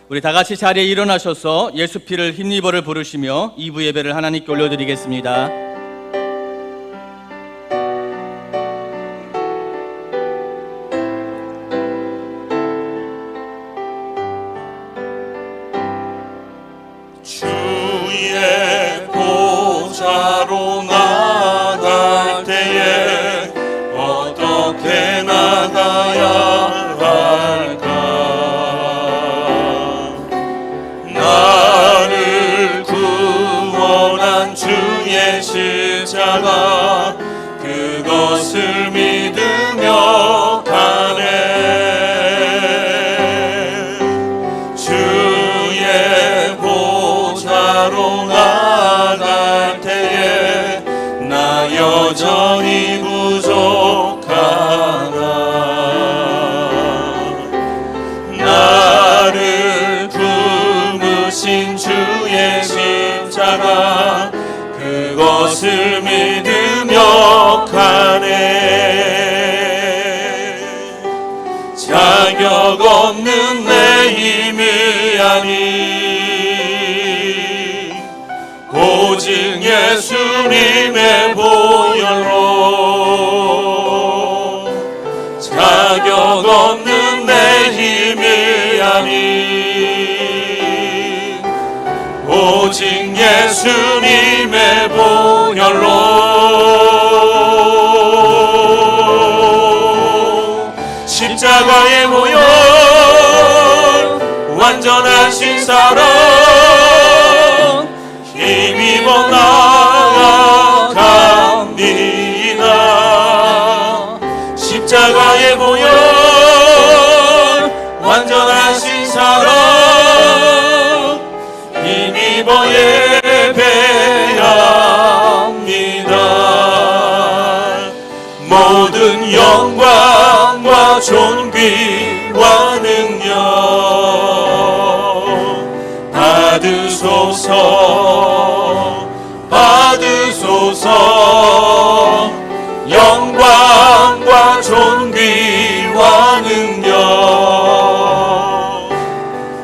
우리 다 같이 자리에 일어나셔서 예수 피를 힘입어를 부르시며 2부 예배를 하나님께 올려드리겠습니다. 주의 보좌로 나갈 때에 어떻게 나가야 할까? 나를 구원한 주의 십자가 그것을 믿으며 가네. 주의 보좌로 나갈 때에 나 여전히 부족하나. 나를 품으신 주의 십자가 그것을 믿으며 가네. 자격 없는 내 힘이 아니 오직 예수님의 보혈로. 자격 없는 내 힘이 아니 오직 예수님의 보혈로. 십자가의 보혈 완전하신 사랑 힘입어 나아갑니다. 십자가의 보혈 완전하신 사랑 힘입어 예배합니다. 모든 영광과 존귀와 능력 받으소서 받으소서. 영광과 존귀와 능력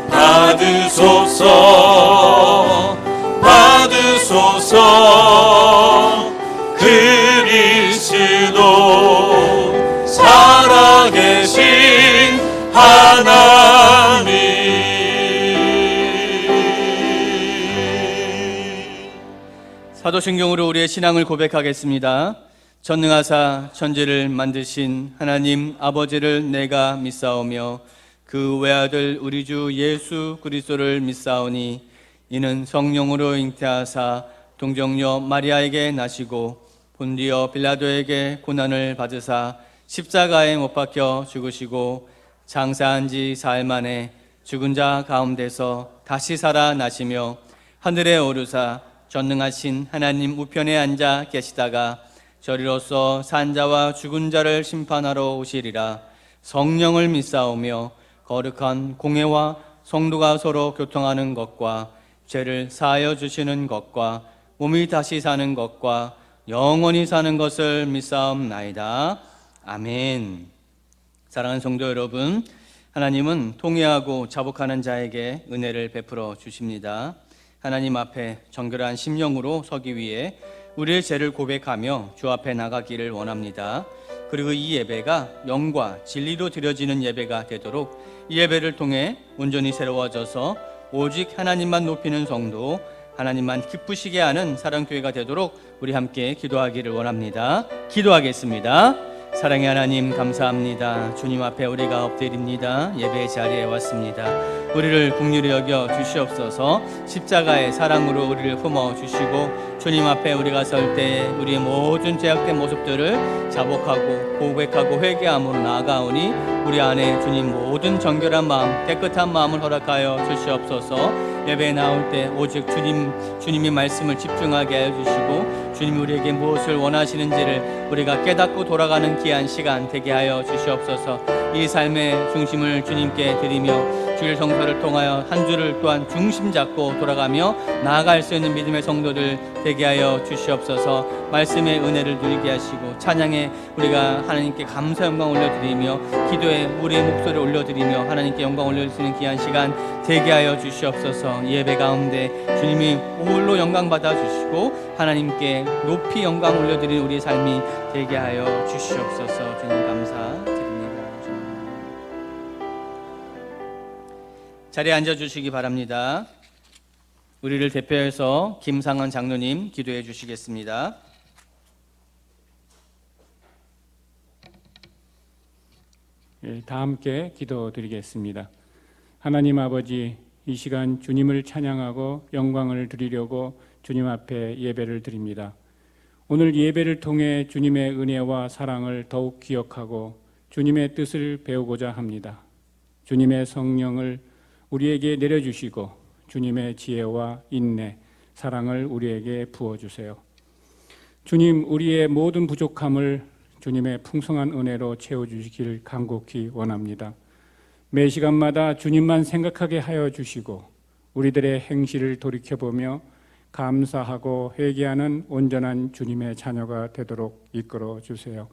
받으소서 받으소서. 그리스도 살아계신 하나님. 사도신경으로 우리의 신앙을 고백하겠습니다. 전능하사 천지를 만드신 하나님 아버지를 내가 믿사오며 그 외아들 우리 주 예수 그리스도를 믿사오니 이는 성령으로 잉태하사 동정녀 마리아에게 나시고 본디오 빌라도에게 고난을 받으사 십자가에 못 박혀 죽으시고 장사한 지 사흘 만에 죽은 자 가운데서 다시 살아나시며 하늘에 오르사 전능하신 하나님 우편에 앉아 계시다가 저리로서 산 자와 죽은 자를 심판하러 오시리라. 성령을 믿사오며 거룩한 공회와 성도가 서로 교통하는 것과 죄를 사하여 주시는 것과 몸이 다시 사는 것과 영원히 사는 것을 믿사옵나이다. 아멘. 사랑하는 성도 여러분, 하나님은 통회하고 자복하는 자에게 은혜를 베풀어 주십니다. 하나님 앞에 정결한 심령으로 서기 위해 우리의 죄를 고백하며 주 앞에 나가기를 원합니다. 그리고 이 예배가 영과 진리로 드려지는 예배가 되도록 이 예배를 통해 온전히 새로워져서 오직 하나님만 높이는 성도, 하나님만 기쁘시게 하는 사랑교회가 되도록 우리 함께 기도하기를 원합니다. 기도하겠습니다. 사랑의 하나님 감사합니다. 주님 앞에 우리가 엎드립니다. 예배 자리에 왔습니다. 우리를 긍휼히 여겨 주시옵소서. 십자가의 사랑으로 우리를 품어 주시고 주님 앞에 우리가 설 때 우리의 모든 죄악된 모습들을 자복하고 고백하고 회개함으로 나아가오니 우리 안에 주님 모든 정결한 마음, 깨끗한 마음을 허락하여 주시옵소서. 예배에 나올 때 오직 주님이 말씀을 집중하게 하여 주시고 주님이 우리에게 무엇을 원하시는지를 우리가 깨닫고 돌아가는 귀한 시간 되게 하여 주시옵소서. 이 삶의 중심을 주님께 드리며 주일 성서를 통하여 한 주를 또한 중심 잡고 돌아가며 나아갈 수 있는 믿음의 성도들 되게 하여 주시옵소서. 말씀의 은혜를 누리게 하시고 찬양에 우리가 하나님께 감사 영광 올려드리며 기도에 우리의 목소리를 올려드리며 하나님께 영광 올려드릴 수 있는 귀한 시간 되게 하여 주시옵소서. 예배 가운데 주님이 홀로 영광 받아 주시고 하나님께 높이 영광 올려드리는 우리의 삶이 되게 하여 주시옵소서. 주님 감사드립니다. 자리에 앉아주시기 바랍니다. 우리를 대표해서 김상헌 장로님 기도해 주시겠습니다. 다 함께 기도드리겠습니다. 하나님 아버지, 이 시간 주님을 찬양하고 영광을 드리려고 주님 앞에 예배를 드립니다. 오늘 예배를 통해 주님의 은혜와 사랑을 더욱 기억하고 주님의 뜻을 배우고자 합니다. 주님의 성령을 우리에게 내려주시고 주님의 지혜와 인내, 사랑을 우리에게 부어주세요. 주님, 우리의 모든 부족함을 주님의 풍성한 은혜로 채워주시길 간곡히 원합니다. 매 시간마다 주님만 생각하게 하여 주시고 우리들의 행실을 돌이켜보며 감사하고 회개하는 온전한 주님의 자녀가 되도록 이끌어 주세요.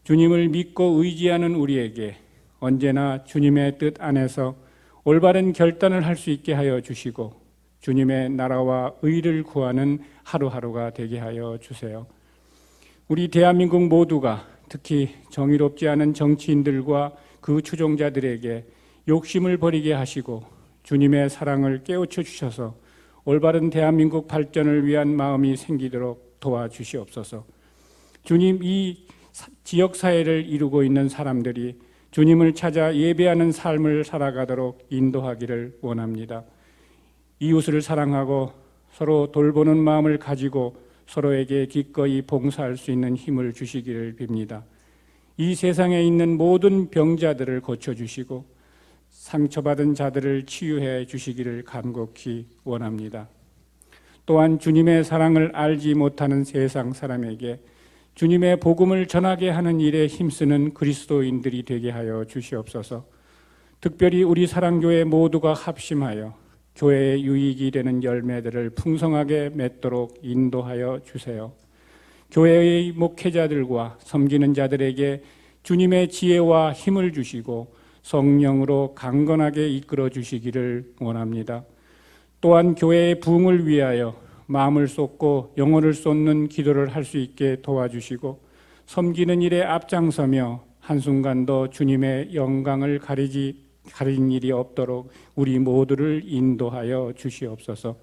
주님을 믿고 의지하는 우리에게 언제나 주님의 뜻 안에서 올바른 결단을 할 수 있게 하여 주시고 주님의 나라와 의를 구하는 하루하루가 되게 하여 주세요. 우리 대한민국 모두가 특히 정의롭지 않은 정치인들과 그 추종자들에게 욕심을 버리게 하시고 주님의 사랑을 깨우쳐 주셔서 올바른 대한민국 발전을 위한 마음이 생기도록 도와주시옵소서. 주님, 이 지역사회를 이루고 있는 사람들이 주님을 찾아 예배하는 삶을 살아가도록 인도하기를 원합니다. 이웃을 사랑하고 서로 돌보는 마음을 가지고 서로에게 기꺼이 봉사할 수 있는 힘을 주시기를 빕니다. 이 세상에 있는 모든 병자들을 고쳐주시고 상처받은 자들을 치유해 주시기를 간곡히 원합니다. 또한 주님의 사랑을 알지 못하는 세상 사람에게 주님의 복음을 전하게 하는 일에 힘쓰는 그리스도인들이 되게 하여 주시옵소서. 특별히 우리 사랑교회 모두가 합심하여 교회의 유익이 되는 열매들을 풍성하게 맺도록 인도하여 주세요. 교회의 목회자들과 섬기는 자들에게 주님의 지혜와 힘을 주시고 성령으로 강건하게 이끌어 주시기를 원합니다. 또한 교회의 부흥을 위하여 마음을 쏟고 영혼을 쏟는 기도를 할 수 있게 도와주시고 섬기는 일에 앞장서며 한순간도 주님의 영광을 가린 일이 없도록 우리 모두를 인도하여 주시옵소서.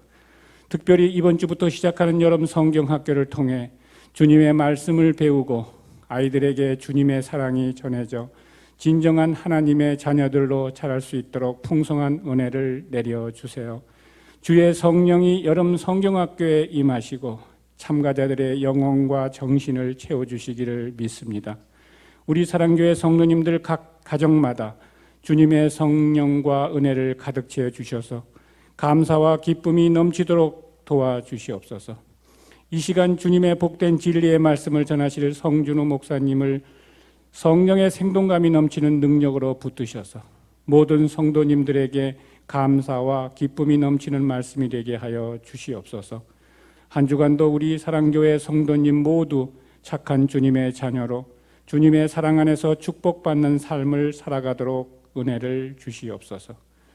특별히 이번 주부터 시작하는 여름 성경학교를 통해 주님의 말씀을 배우고 아이들에게 주님의 사랑이 전해져 진정한 하나님의 자녀들로 자랄 수 있도록 풍성한 은혜를 내려주세요. 주의 성령이 여름 성경학교에 임하시고 참가자들의 영혼과 정신을 채워주시기를 믿습니다. 우리 사랑교회 성도님들 각 가정마다 주님의 성령과 은혜를 가득 채워 주셔서 감사와 기쁨이 넘치도록 도와주시옵소서. 이 시간 주님의 복된 진리의 말씀을 전하실 성준우 목사님을 성령의 생동감이 넘치는 능력으로 붙드셔서 모든 성도님들에게 감사와 기쁨이 넘치는 말씀이 되게 하여 주시옵소서. 한 주간도 우리 사랑교회 성도님 모두 착한 주님의 자녀로 주님의 사랑 안에서 축복받는 삶을 살아가도록 은혜를 주시옵소서.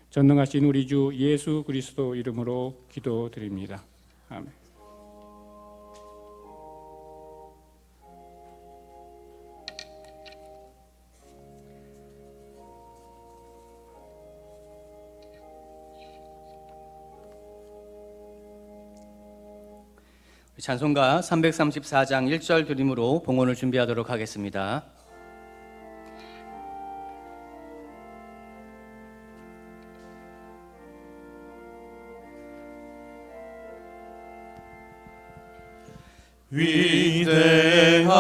전능하신 우리 주 예수 그리스도 이름으로 기도드립니다. 아멘. 찬송가 334장 1절 드림으로 봉헌을 준비하도록 하겠습니다.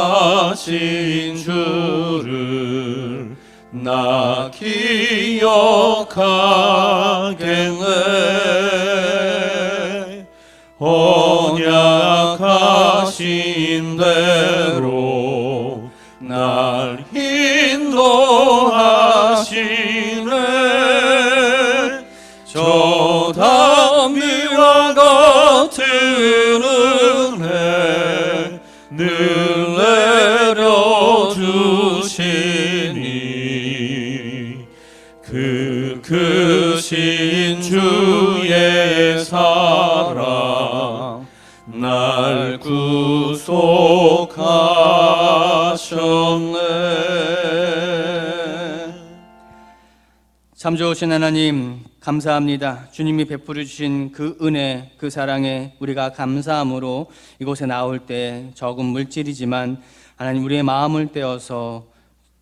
위대하신 주를 나 기억하겠네. 언약하신 대로 날 인도하 저 담비와 같은 은혜 늘 내려주시니 그 크신 주의 사랑 날 구속하셨네. 참 좋으신 하나님 감사합니다. 주님이 베풀어 주신 그 은혜, 그 사랑에 우리가 감사함으로 이곳에 나올 때 적은 물질이지만 하나님 우리의 마음을 떼어서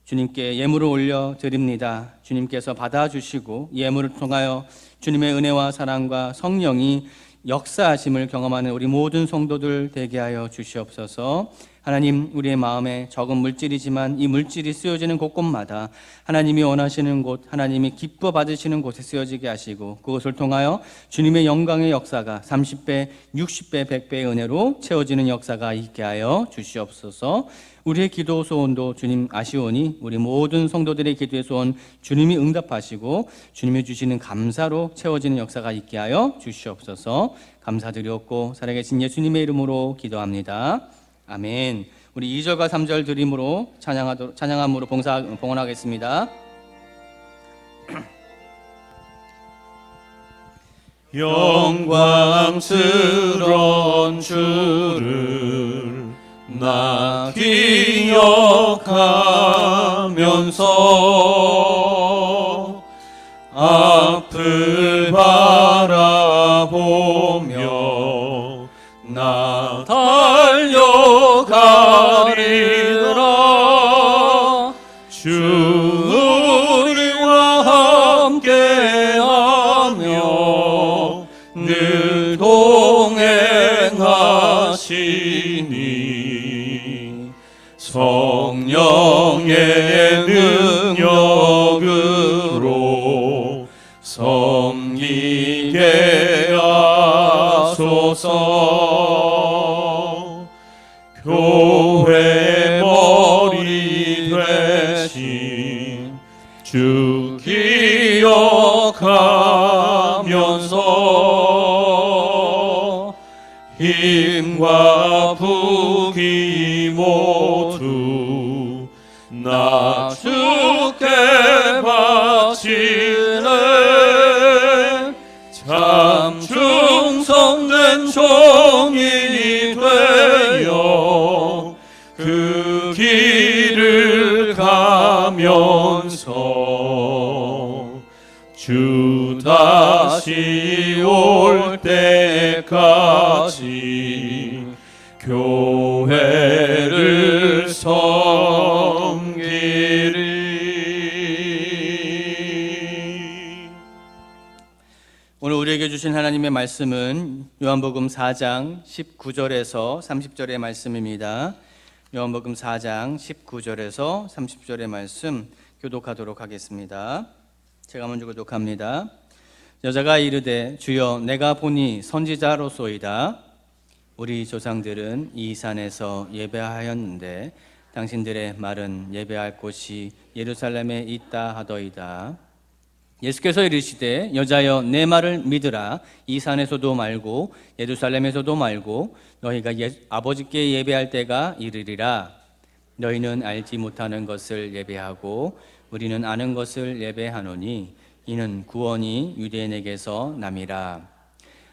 주님께 예물을 올려 드립니다. 주님께서 받아주시고 예물을 통하여 주님의 은혜와 사랑과 성령이 역사하심을 경험하는 우리 모든 성도들 되게 하여 주시옵소서. 하나님, 우리의 마음에 적은 물질이지만 이 물질이 쓰여지는 곳곳마다 하나님이 원하시는 곳, 하나님이 기뻐 받으시는 곳에 쓰여지게 하시고 그것을 통하여 주님의 영광의 역사가 30배, 60배, 100배의 은혜로 채워지는 역사가 있게 하여 주시옵소서. 우리의 기도 소원도 주님 아시오니 우리 모든 성도들의 기도의 소원 주님이 응답하시고 주님이 주시는 감사로 채워지는 역사가 있게 하여 주시옵소서. 감사드렸고 살아계신 예수님의 이름으로 기도합니다. 아멘. 우리 2절과 3절 드림으로 찬양함으로 봉헌하겠습니다. 영광스러운 주를 나 기억하면서 앞을 바라보며 나 달려가리라. 주 우리와 함께하며 늘 동행하시니 성령의 능력으로 섬기게 하소서. 교회 머리 되신 주 기억하면서 힘과 부귀 모두 나 주께 바치네. 참 충성된 종이 되어 그 길을 가면서 주 다시 올 때까지 교회를 섬기리. 오늘 우리에게 주신 하나님의 말씀은 요한복음 4장 19절에서 30절의 말씀입니다. 요한복음 4장 19절에서 30절의 말씀 교독하도록 하겠습니다. 제가 먼저 교독합니다. 여자가 이르되 주여 내가 보니 선지자로소이다. 우리 조상들은 이 산에서 예배하였는데 당신들의 말은 예배할 곳이 예루살렘에 있다 하더이다. 예수께서 이르시되 여자여 내 말을 믿으라. 이 산에서도 말고 예루살렘에서도 말고 너희가 아버지께 예배할 때가 이르리라. 너희는 알지 못하는 것을 예배하고 우리는 아는 것을 예배하노니 이는 구원이 유대인에게서 남이라.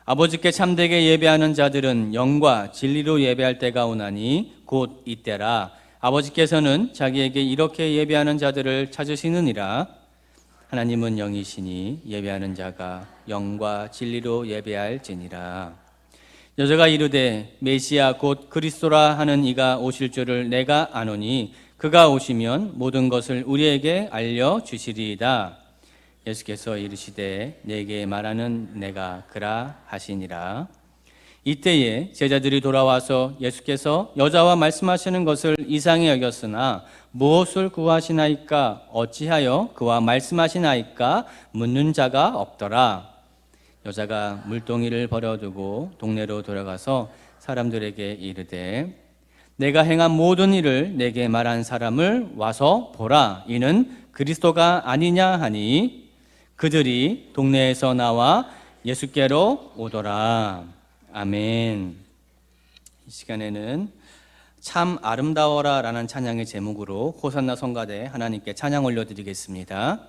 아버지께 참되게 예배하는 자들은 영과 진리로 예배할 때가 오나니 곧 이때라. 아버지께서는 자기에게 이렇게 예배하는 자들을 찾으시느니라. 하나님은 영이시니 예배하는 자가 영과 진리로 예배할지니라. 여자가 이르되 메시아 곧 그리스도라 하는 이가 오실 줄을 내가 아노니 그가 오시면 모든 것을 우리에게 알려주시리이다. 예수께서 이르시되 내게 말하는 내가 그라 하시니라. 이때에 제자들이 돌아와서 예수께서 여자와 말씀하시는 것을 이상히 여겼으나 무엇을 구하시나이까 어찌하여 그와 말씀하시나이까 묻는 자가 없더라. 여자가 물동이를 버려두고 동네로 돌아가서 사람들에게 이르되 내가 행한 모든 일을 내게 말한 사람을 와서 보라. 이는 그리스도가 아니냐 하니 그들이 동네에서 나와 예수께로 오더라. 아멘. 이 시간에는 참 아름다워라 라는 찬양의 제목으로 호산나 성가대 하나님께 찬양 올려드리겠습니다.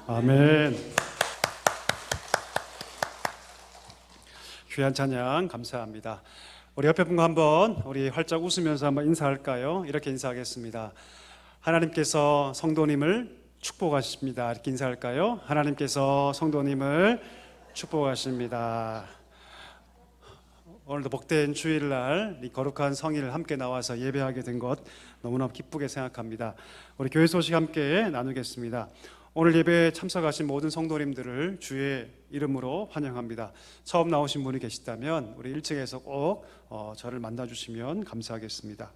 아멘. 귀한 찬양 감사합니다. 우리 옆에 분과 한번 우리 활짝 웃으면서 한번 인사할까요? 이렇게 인사하겠습니다. 하나님께서 성도님을 축복하십니다. 이렇게 인사할까요? 하나님께서 성도님을 축복하십니다. 오늘도 복된 주일날 이 거룩한 성일을 함께 나와서 예배하게 된 것 너무나 기쁘게 생각합니다. 우리 교회 소식 함께 나누겠습니다. 오늘 예배에 참석하신 모든 성도님들을 주의 이름으로 환영합니다. 처음 나오신 분이 계시다면 우리 1층에서 꼭 저를 만나주시면 감사하겠습니다.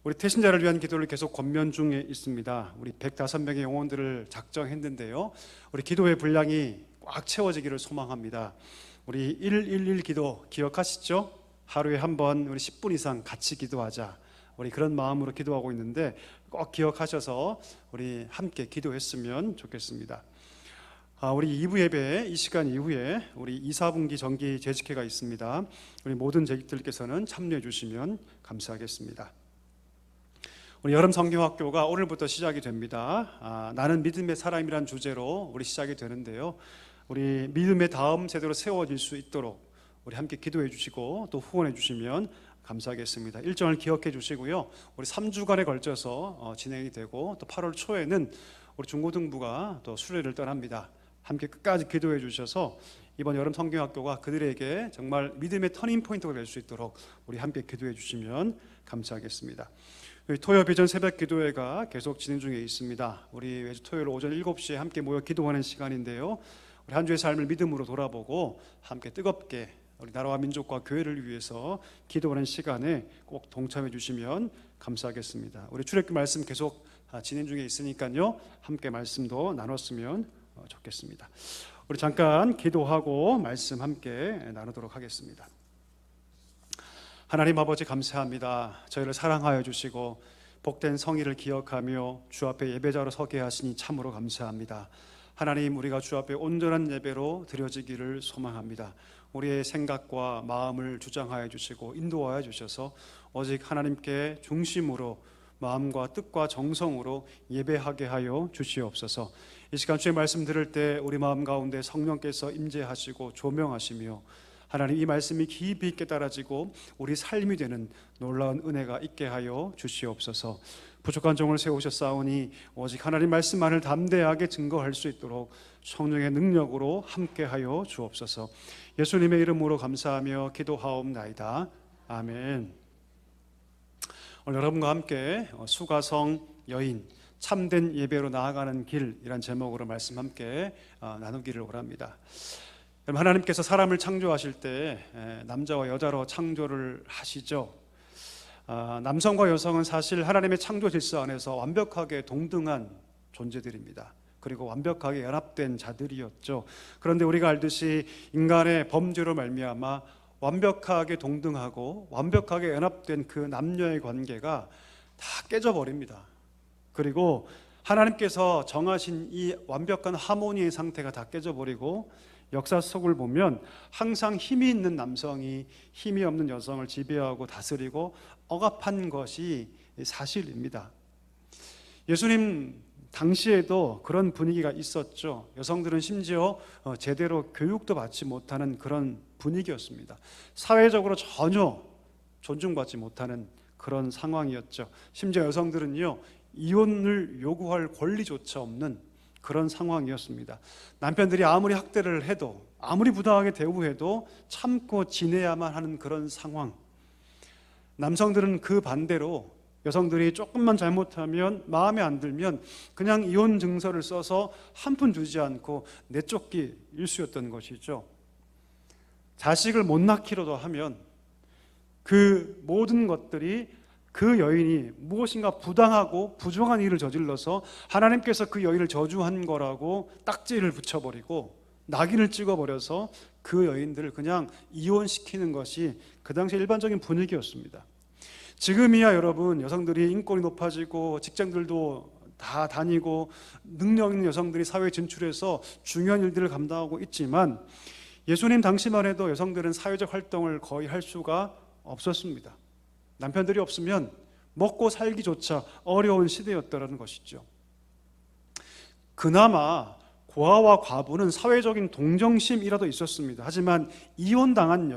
우리 태신자를 위한 기도를 계속 권면 중에 있습니다. 우리 105명의 영혼들을 작정했는데요, 우리 기도의 분량이 꽉 채워지기를 소망합니다. 우리 111 기도 기억하시죠? 하루에 한 번 우리 10분 이상 같이 기도하자, 우리 그런 마음으로 기도하고 있는데 꼭 기억하셔서 우리 함께 기도했으면 좋겠습니다. 우리 2부 예배 이 시간 이후에 우리 2, 4분기 정기 재직회가 있습니다. 우리 모든 재직들께서는 참여해 주시면 감사하겠습니다. 우리 여름 성경학교가 오늘부터 시작이 됩니다. 나는 믿음의 사람이란 주제로 우리 시작이 되는데요. 우리 믿음의 다음 세대로 세워질 수 있도록 우리 함께 기도해 주시고 또 후원해 주시면 감사하겠습니다. 일정을 기억해 주시고요. 우리 3주간에 걸쳐서 진행이 되고 또 8월 초에는 우리 중고등부가 또 수련을 떠납니다. 함께 끝까지 기도해 주셔서 이번 여름 성경학교가 그들에게 정말 믿음의 터닝 포인트가 될 수 있도록 우리 함께 기도해 주시면 감사하겠습니다. 토요 비전 새벽 기도회가 계속 진행 중에 있습니다. 우리 매주 토요일 오전 7시에 함께 모여 기도하는 시간인데요. 우리 한 주의 삶을 믿음으로 돌아보고 함께 뜨겁게 우리 나라와 민족과 교회를 위해서 기도하는 시간에 꼭 동참해 주시면 감사하겠습니다. 우리 출애굽기 말씀 계속 진행 중에 있으니까요. 함께 말씀도 나눴으면 좋겠습니다. 우리 잠깐 기도하고 말씀 함께 나누도록 하겠습니다. 하나님 아버지 감사합니다. 저희를 사랑하여 주시고 복된 성의를 기억하며 주 앞에 예배자로 서게 하시니 참으로 감사합니다. 하나님, 우리가 주 앞에 온전한 예배로 드려지기를 소망합니다. 우리의 생각과 마음을 주장하여 주시고 인도하여 주셔서 오직 하나님께 중심으로 마음과 뜻과 정성으로 예배하게 하여 주시옵소서. 이 시간 주의 말씀 들을 때 우리 마음 가운데 성령께서 임재하시고 조명하시며 하나님, 이 말씀이 깊이 깨달아지고 우리 삶이 되는 놀라운 은혜가 있게 하여 주시옵소서. 부족한 종을 세우셨사오니 오직 하나님 말씀만을 담대하게 증거할 수 있도록 성령의 능력으로 함께하여 주옵소서. 예수님의 이름으로 감사하며 기도하옵나이다. 아멘. 오늘 여러분과 함께 수가성 여인 참된 예배로 나아가는 길이란 제목으로 말씀 함께 나누기를 원합니다. 하나님께서 사람을 창조하실 때 남자와 여자로 창조를 하시죠. 남성과 여성은 사실 하나님의 창조 질서 안에서 완벽하게 동등한 존재들입니다. 그리고 완벽하게 연합된 자들이었죠. 그런데 우리가 알듯이 인간의 범죄로 말미암아 완벽하게 동등하고 완벽하게 연합된 그 남녀의 관계가 다 깨져버립니다. 그리고 하나님께서 정하신 이 완벽한 하모니의 상태가 다 깨져버리고 역사 속을 보면 항상 힘이 있는 남성이 힘이 없는 여성을 지배하고 다스리고 억압한 것이 사실입니다. 예수님 당시에도 그런 분위기가 있었죠. 여성들은 심지어 제대로 교육도 받지 못하는 그런 분위기였습니다. 사회적으로 전혀 존중받지 못하는 그런 상황이었죠. 심지어 여성들은요, 이혼을 요구할 권리조차 없는 그런 상황이었습니다. 남편들이 아무리 학대를 해도 아무리 부당하게 대우해도 참고 지내야만 하는 그런 상황. 남성들은 그 반대로 여성들이 조금만 잘못하면 마음에 안 들면 그냥 이혼 증서를 써서 한 푼 주지 않고 내쫓기 일쑤였던 것이죠. 자식을 못 낳기로도 하면 그 모든 것들이 그 여인이 무엇인가 부당하고 부정한 일을 저질러서 하나님께서 그 여인을 저주한 거라고 딱지를 붙여버리고 낙인을 찍어버려서 그 여인들을 그냥 이혼시키는 것이 그 당시 일반적인 분위기였습니다. 지금이야 여러분, 여성들이 인권이 높아지고 직장들도 다 다니고 능력 있는 여성들이 사회에 진출해서 중요한 일들을 감당하고 있지만 예수님 당시만 해도 여성들은 사회적 활동을 거의 할 수가 없었습니다. 남편들이 없으면 먹고 살기조차 어려운 시대였다는 것이죠. 그나마 고아와 과부는 사회적인 동정심이라도 있었습니다. 하지만 이혼당한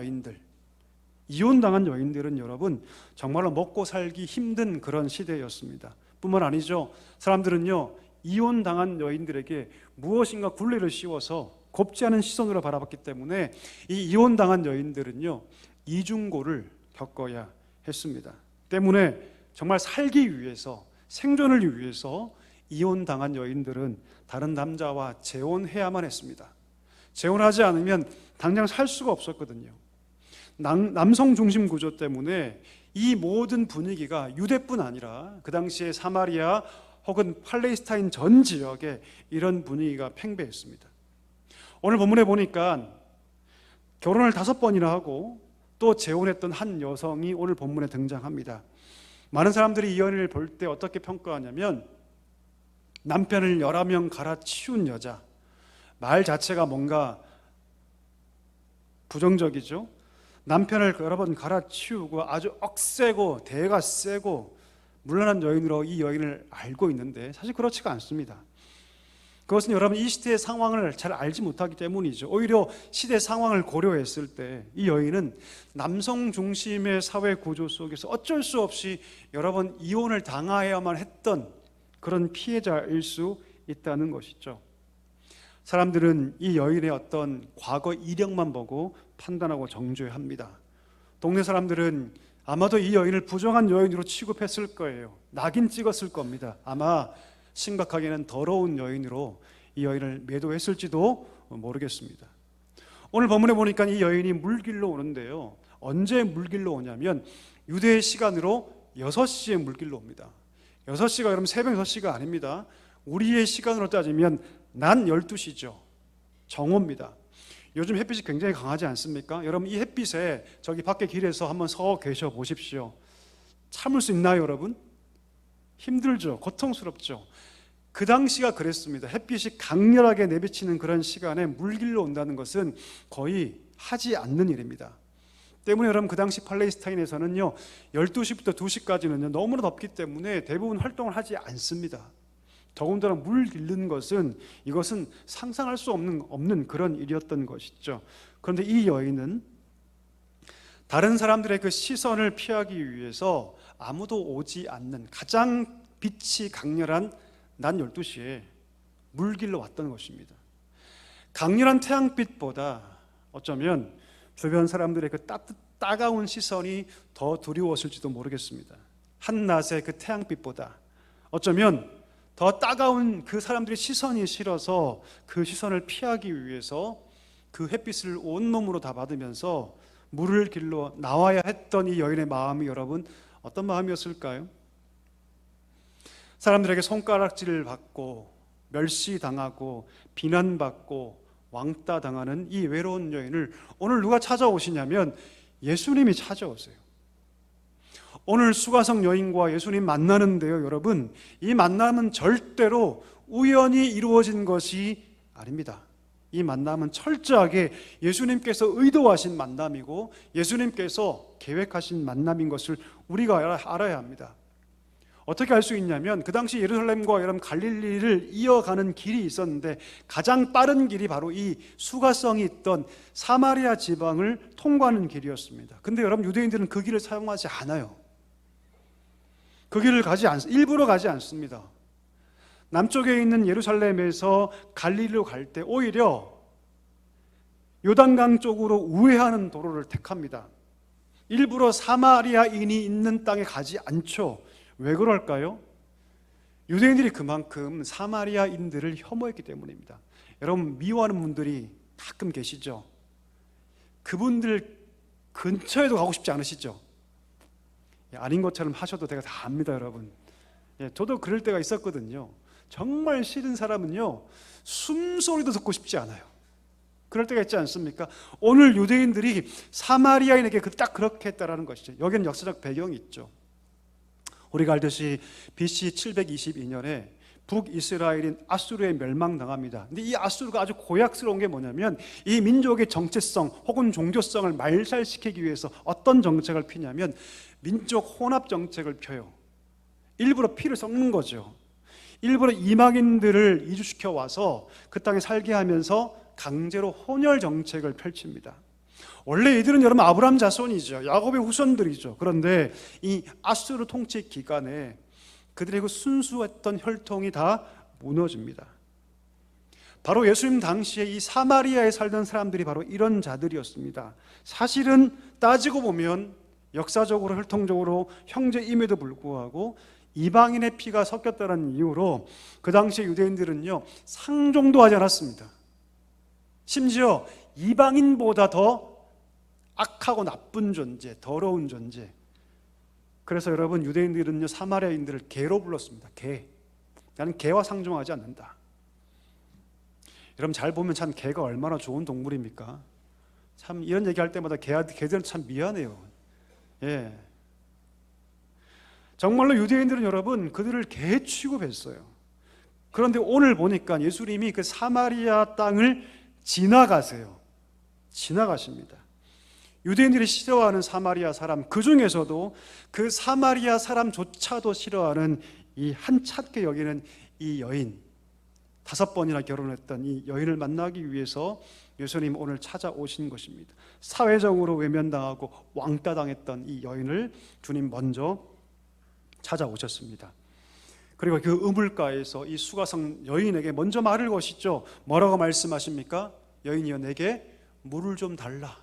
여인들은 여러분 정말로 먹고 살기 힘든 그런 시대였습니다. 뿐만 아니죠. 사람들은요, 이혼당한 여인들에게 무엇인가 굴레를 씌워서 곱지 않은 시선으로 바라봤기 때문에 이 이혼당한 여인들은요, 이중고를 겪어야 했습니다. 때문에 정말 살기 위해서, 생존을 위해서 이혼당한 여인들은 다른 남자와 재혼해야만 했습니다. 재혼하지 않으면 당장 살 수가 없었거든요. 남성 중심 구조 때문에 이 모든 분위기가 유대뿐 아니라 그 당시에 사마리아 혹은 팔레스타인 전 지역에 이런 분위기가 팽배했습니다. 오늘 본문에 보니까 결혼을 5번이나 하고 또 재혼했던 한 여성이 오늘 본문에 등장합니다. 많은 사람들이 이 연을 볼 때 어떻게 평가하냐면 남편을 여러 명 갈아치운 여자, 말 자체가 뭔가 부정적이죠. 남편을 여러 번 갈아치우고 아주 억세고 대가 세고 물러난 여인으로 이 여인을 알고 있는데 사실 그렇지가 않습니다. 그것은 여러분 이 시대의 상황을 잘 알지 못하기 때문이죠. 오히려 시대 상황을 고려했을 때 이 여인은 남성 중심의 사회 구조 속에서 어쩔 수 없이 여러 번 이혼을 당해야만 했던 그런 피해자일 수 있다는 것이죠. 사람들은 이 여인의 어떤 과거 이력만 보고 판단하고 정죄합니다. 동네 사람들은 아마도 이 여인을 부정한 여인으로 취급했을 거예요. 낙인 찍었을 겁니다. 아마 심각하게는 더러운 여인으로 이 여인을 매도했을지도 모르겠습니다. 오늘 본문에 보니까 이 여인이 물길로 오는데요. 언제 물길로 오냐면 유대의 시간으로 6시에 물길로 옵니다. 6시가 여러분 새벽 6시가 아닙니다. 우리의 시간으로 따지면 낮 12시죠. 정오입니다. 요즘 햇빛이 굉장히 강하지 않습니까? 여러분 이 햇빛에 저기 밖에 길에서 한번 서 계셔 보십시오. 참을 수 있나요, 여러분? 힘들죠. 고통스럽죠. 그 당시가 그랬습니다. 햇빛이 강렬하게 내비치는 그런 시간에 물길로 온다는 것은 거의 하지 않는 일입니다. 때문에 여러분 그 당시 팔레스타인에서는요 12시부터 2시까지는요 너무나 덥기 때문에 대부분 활동을 하지 않습니다. 더군다나 물 길르는 것은 이것은 상상할 수 없는 그런 일이었던 것이죠. 그런데 이 여인은 다른 사람들의 그 시선을 피하기 위해서 아무도 오지 않는 가장 빛이 강렬한 낮 12시에 물길로 왔던 것입니다. 강렬한 태양빛보다 어쩌면 주변 사람들의 그 따가운 시선이 더 두려웠을지도 모르겠습니다. 한낮의 그 태양빛보다 어쩌면 더 따가운 그 사람들의 시선이 싫어서 그 시선을 피하기 위해서 그 햇빛을 온몸으로 다 받으면서 물을 길러 나와야 했던 이 여인의 마음이 여러분 어떤 마음이었을까요? 사람들에게 손가락질을 받고 멸시당하고 비난받고 왕따당하는 이 외로운 여인을 오늘 누가 찾아오시냐면 예수님이 찾아오세요. 오늘 수가성 여인과 예수님 만나는데요, 여러분 이 만남은 절대로 우연히 이루어진 것이 아닙니다. 이 만남은 철저하게 예수님께서 의도하신 만남이고 예수님께서 계획하신 만남인 것을 우리가 알아야 합니다. 어떻게 알 수 있냐면 그 당시 예루살렘과 여러분 갈릴리를 이어가는 길이 있었는데 가장 빠른 길이 바로 이 수가성이 있던 사마리아 지방을 통과하는 길이었습니다. 근데 여러분 유대인들은 그 길을 사용하지 않아요. 그 길을 일부러 가지 않습니다. 남쪽에 있는 예루살렘에서 갈릴리로 갈 때 오히려 요단강 쪽으로 우회하는 도로를 택합니다. 일부러 사마리아인이 있는 땅에 가지 않죠. 왜 그럴까요? 유대인들이 그만큼 사마리아인들을 혐오했기 때문입니다. 여러분 미워하는 분들이 가끔 계시죠? 그분들 근처에도 가고 싶지 않으시죠? 아닌 것처럼 하셔도 제가 다 압니다, 여러분. 저도 그럴 때가 있었거든요. 정말 싫은 사람은요 숨소리도 듣고 싶지 않아요. 그럴 때가 있지 않습니까? 오늘 유대인들이 사마리아인에게 딱 그렇게 했다라는 것이죠. 여기는 역사적 배경이 있죠. 우리가 알듯이 BC 722년에 북이스라엘인 아수르에 멸망당합니다. 근데 이 아수르가 아주 고약스러운 게 뭐냐면 이 민족의 정체성 혹은 종교성을 말살시키기 위해서 어떤 정책을 피냐면 민족 혼합 정책을 펴요. 일부러 피를 섞는 거죠. 일부러 이방인들을 이주시켜 와서 그 땅에 살게 하면서 강제로 혼혈 정책을 펼칩니다. 원래 이들은 여러분 아브라함 자손이죠. 야곱의 후손들이죠. 그런데 이 아수르 통치 기간에 그들의 그 순수했던 혈통이 다 무너집니다. 바로 예수님 당시에 이 사마리아에 살던 사람들이 바로 이런 자들이었습니다. 사실은 따지고 보면 역사적으로 혈통적으로 형제임에도 불구하고 이방인의 피가 섞였다는 이유로 그 당시에 유대인들은요 상종도 하지 않았습니다. 심지어 이방인보다 더 악하고 나쁜 존재, 더러운 존재. 그래서 여러분 유대인들은요 사마리아인들을 개로 불렀습니다. 개. 나는 개와 상종하지 않는다. 여러분 잘 보면 참 개가 얼마나 좋은 동물입니까? 참 이런 얘기할 때마다 개들은 참 미안해요. 예. 정말로 유대인들은 여러분 그들을 개 취급했어요. 그런데 오늘 보니까 예수님이 그 사마리아 땅을 지나가십니다. 유대인들이 싫어하는 사마리아 사람, 그 중에서도 그 사마리아 사람조차도 싫어하는 이 한찮게 여기는 이 여인, 5번이나 결혼했던 이 여인을 만나기 위해서 예수님 오늘 찾아오신 것입니다. 사회적으로 외면당하고 왕따당했던 이 여인을 주님 먼저 찾아오셨습니다. 그리고 그 우물가에서 이 수가성 여인에게 먼저 말을 거시죠. 뭐라고 말씀하십니까? 여인이여, 내게 물을 좀 달라.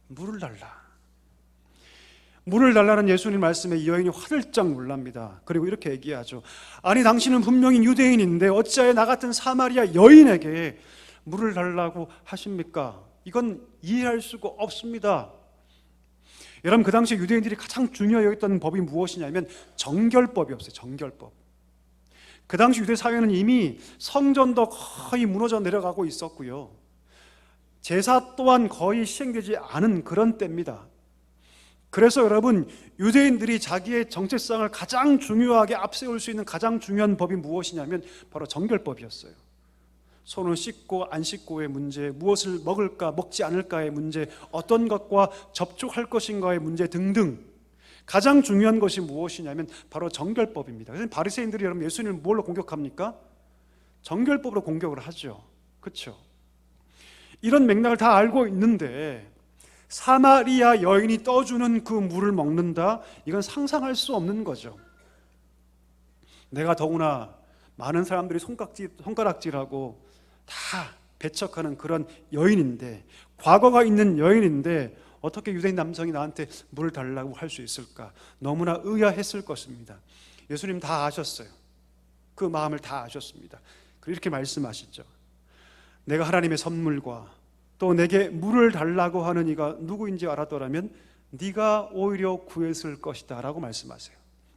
물을 달라. 물을 달라는 예수님 말씀에 이 여인이 화들짝 놀랍니다. 그리고 이렇게 얘기하죠. 아니, 당신은 분명히 유대인인데 어찌하여 나 같은 사마리아 여인에게 물을 달라고 하십니까? 이건 이해할 수가 없습니다. 여러분, 그 당시 유대인들이 가장 중요히 여겼던 법이 무엇이냐면 정결법이었어요. 정결법. 그 당시 유대 사회는 이미 성전도 거의 무너져 내려가고 있었고요, 제사 또한 거의 시행되지 않은 그런 때입니다. 그래서 여러분, 유대인들이 자기의 정체성을 가장 중요하게 앞세울 수 있는 가장 중요한 법이 무엇이냐면 바로 정결법이었어요. 손을 씻고 안 씻고의 문제, 무엇을 먹을까 먹지 않을까의 문제, 어떤 것과 접촉할 것인가의 문제 등등, 가장 중요한 것이 무엇이냐면 바로 정결법입니다. 그래서 바리새인들이 여러분 예수님을 뭘로 공격합니까? 정결법으로 공격을 하죠. 그렇죠? 이런 맥락을 다 알고 있는데 사마리아 여인이 떠주는 그 물을 먹는다? 이건 상상할 수 없는 거죠. 내가 더구나 많은 사람들이 손가락질하고 다 배척하는 그런 여인인데, 과거가 있는 여인인데 어떻게 유대인 남성이 나한테 물을 달라고 할 수 있을까? 너무나 의아했을 것입니다. 예수님 다 아셨어요. 그 마음을 다 아셨습니다. 그리고 이렇게 말씀하시죠. 내가 하나님의 선물과 또 내게 물을 달라고 하는 이가 누구인지 알았더라면 네가 오히려 구했을 것이다 라고 말씀하세요.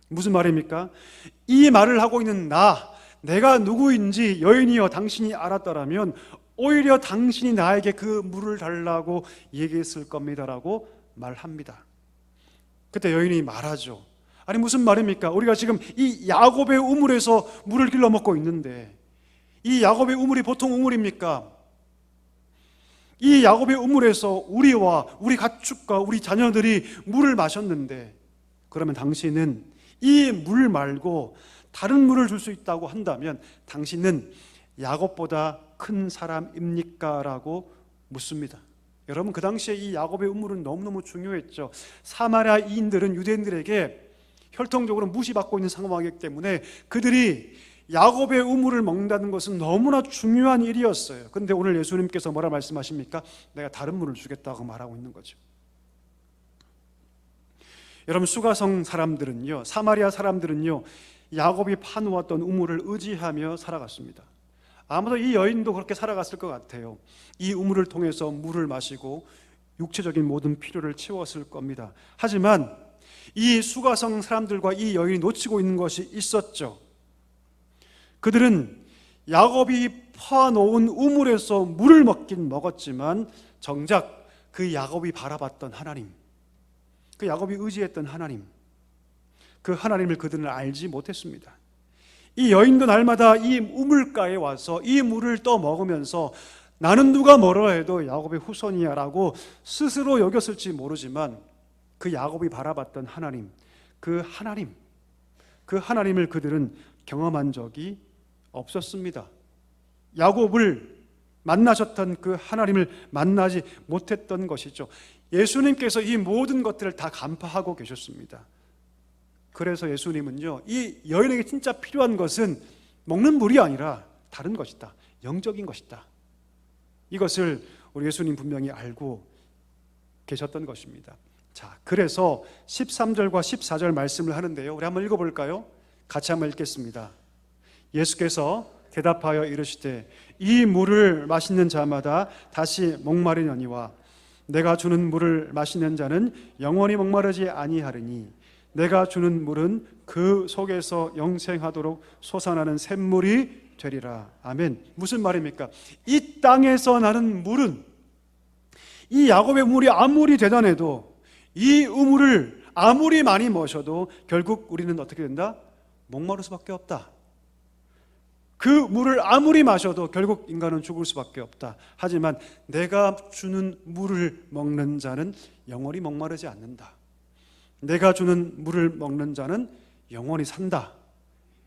무슨 말입니까? 이 말을 하고 있는 내가 누구인지 여인이여 당신이 알았더라면 오히려 당신이 나에게 그 물을 달라고 얘기했을 겁니다라고 말합니다. 그때 여인이 말하죠. 아니, 무슨 말입니까? 우리가 지금 이 야곱의 우물에서 물을 길러 먹고 있는데, 이 야곱의 우물이 보통 우물입니까? 이 야곱의 우물에서 우리와 우리 가축과 우리 자녀들이 물을 마셨는데, 그러면 당신은 이 물 말고 다른 물을 줄 수 있다고 한다면 당신은 야곱보다 큰 사람입니까? 라고 묻습니다. 여러분, 그 당시에 이 야곱의 우물은 너무너무 중요했죠. 사마리아인들은 유대인들에게 혈통적으로 무시받고 있는 상황이기 때문에 그들이 야곱의 우물을 먹는다는 것은 너무나 중요한 일이었어요. 그런데 오늘 예수님께서 뭐라 말씀하십니까? 내가 다른 물을 주겠다고 말하고 있는 거죠. 여러분, 수가성 사람들은요, 사마리아 사람들은요, 야곱이 파놓았던 우물을 의지하며 살아갔습니다. 아마도 이 여인도 그렇게 살아갔을 것 같아요. 이 우물을 통해서 물을 마시고 육체적인 모든 필요를 채웠을 겁니다. 하지만 이 수가성 사람들과 이 여인이 놓치고 있는 것이 있었죠. 그들은 야곱이 파놓은 우물에서 물을 먹긴 먹었지만 정작 그 야곱이 바라봤던 하나님, 그 야곱이 의지했던 하나님, 그 하나님을 그들은 알지 못했습니다. 이 여인도 날마다 이 우물가에 와서 이 물을 떠 먹으면서 나는 누가 뭐라 해도 야곱의 후손이야 라고 스스로 여겼을지 모르지만 그 야곱이 바라봤던 하나님, 그 하나님을 그들은 경험한 적이 없었습니다. 야곱을 만나셨던 그 하나님을 만나지 못했던 것이죠. 예수님께서 이 모든 것들을 다 간파하고 계셨습니다. 그래서 예수님은요, 이 여인에게 진짜 필요한 것은 먹는 물이 아니라 다른 것이다, 영적인 것이다. 이것을 우리 예수님 분명히 알고 계셨던 것입니다. 자, 그래서 13절과 14절 말씀을 하는데요, 우리 한번 읽어볼까요? 같이 한번 읽겠습니다. 예수께서 대답하여 이르시되 이 물을 마시는 자마다 다시 목마르려니와 내가 주는 물을 마시는 자는 영원히 목마르지 아니하리니 내가 주는 물은 그 속에서 영생하도록 솟아나는 샘물이 되리라. 아멘. 무슨 말입니까? 이 땅에서 나는 물은, 이 야곱의 우물이 아무리 대단해도 이 우물을 아무리 많이 마셔도 결국 우리는 어떻게 된다? 목마를 수밖에 없다. 그 물을 아무리 마셔도 결국 인간은 죽을 수밖에 없다. 하지만 내가 주는 물을 먹는 자는 영원히 목마르지 않는다. 내가 주는 물을 먹는 자는 영원히 산다.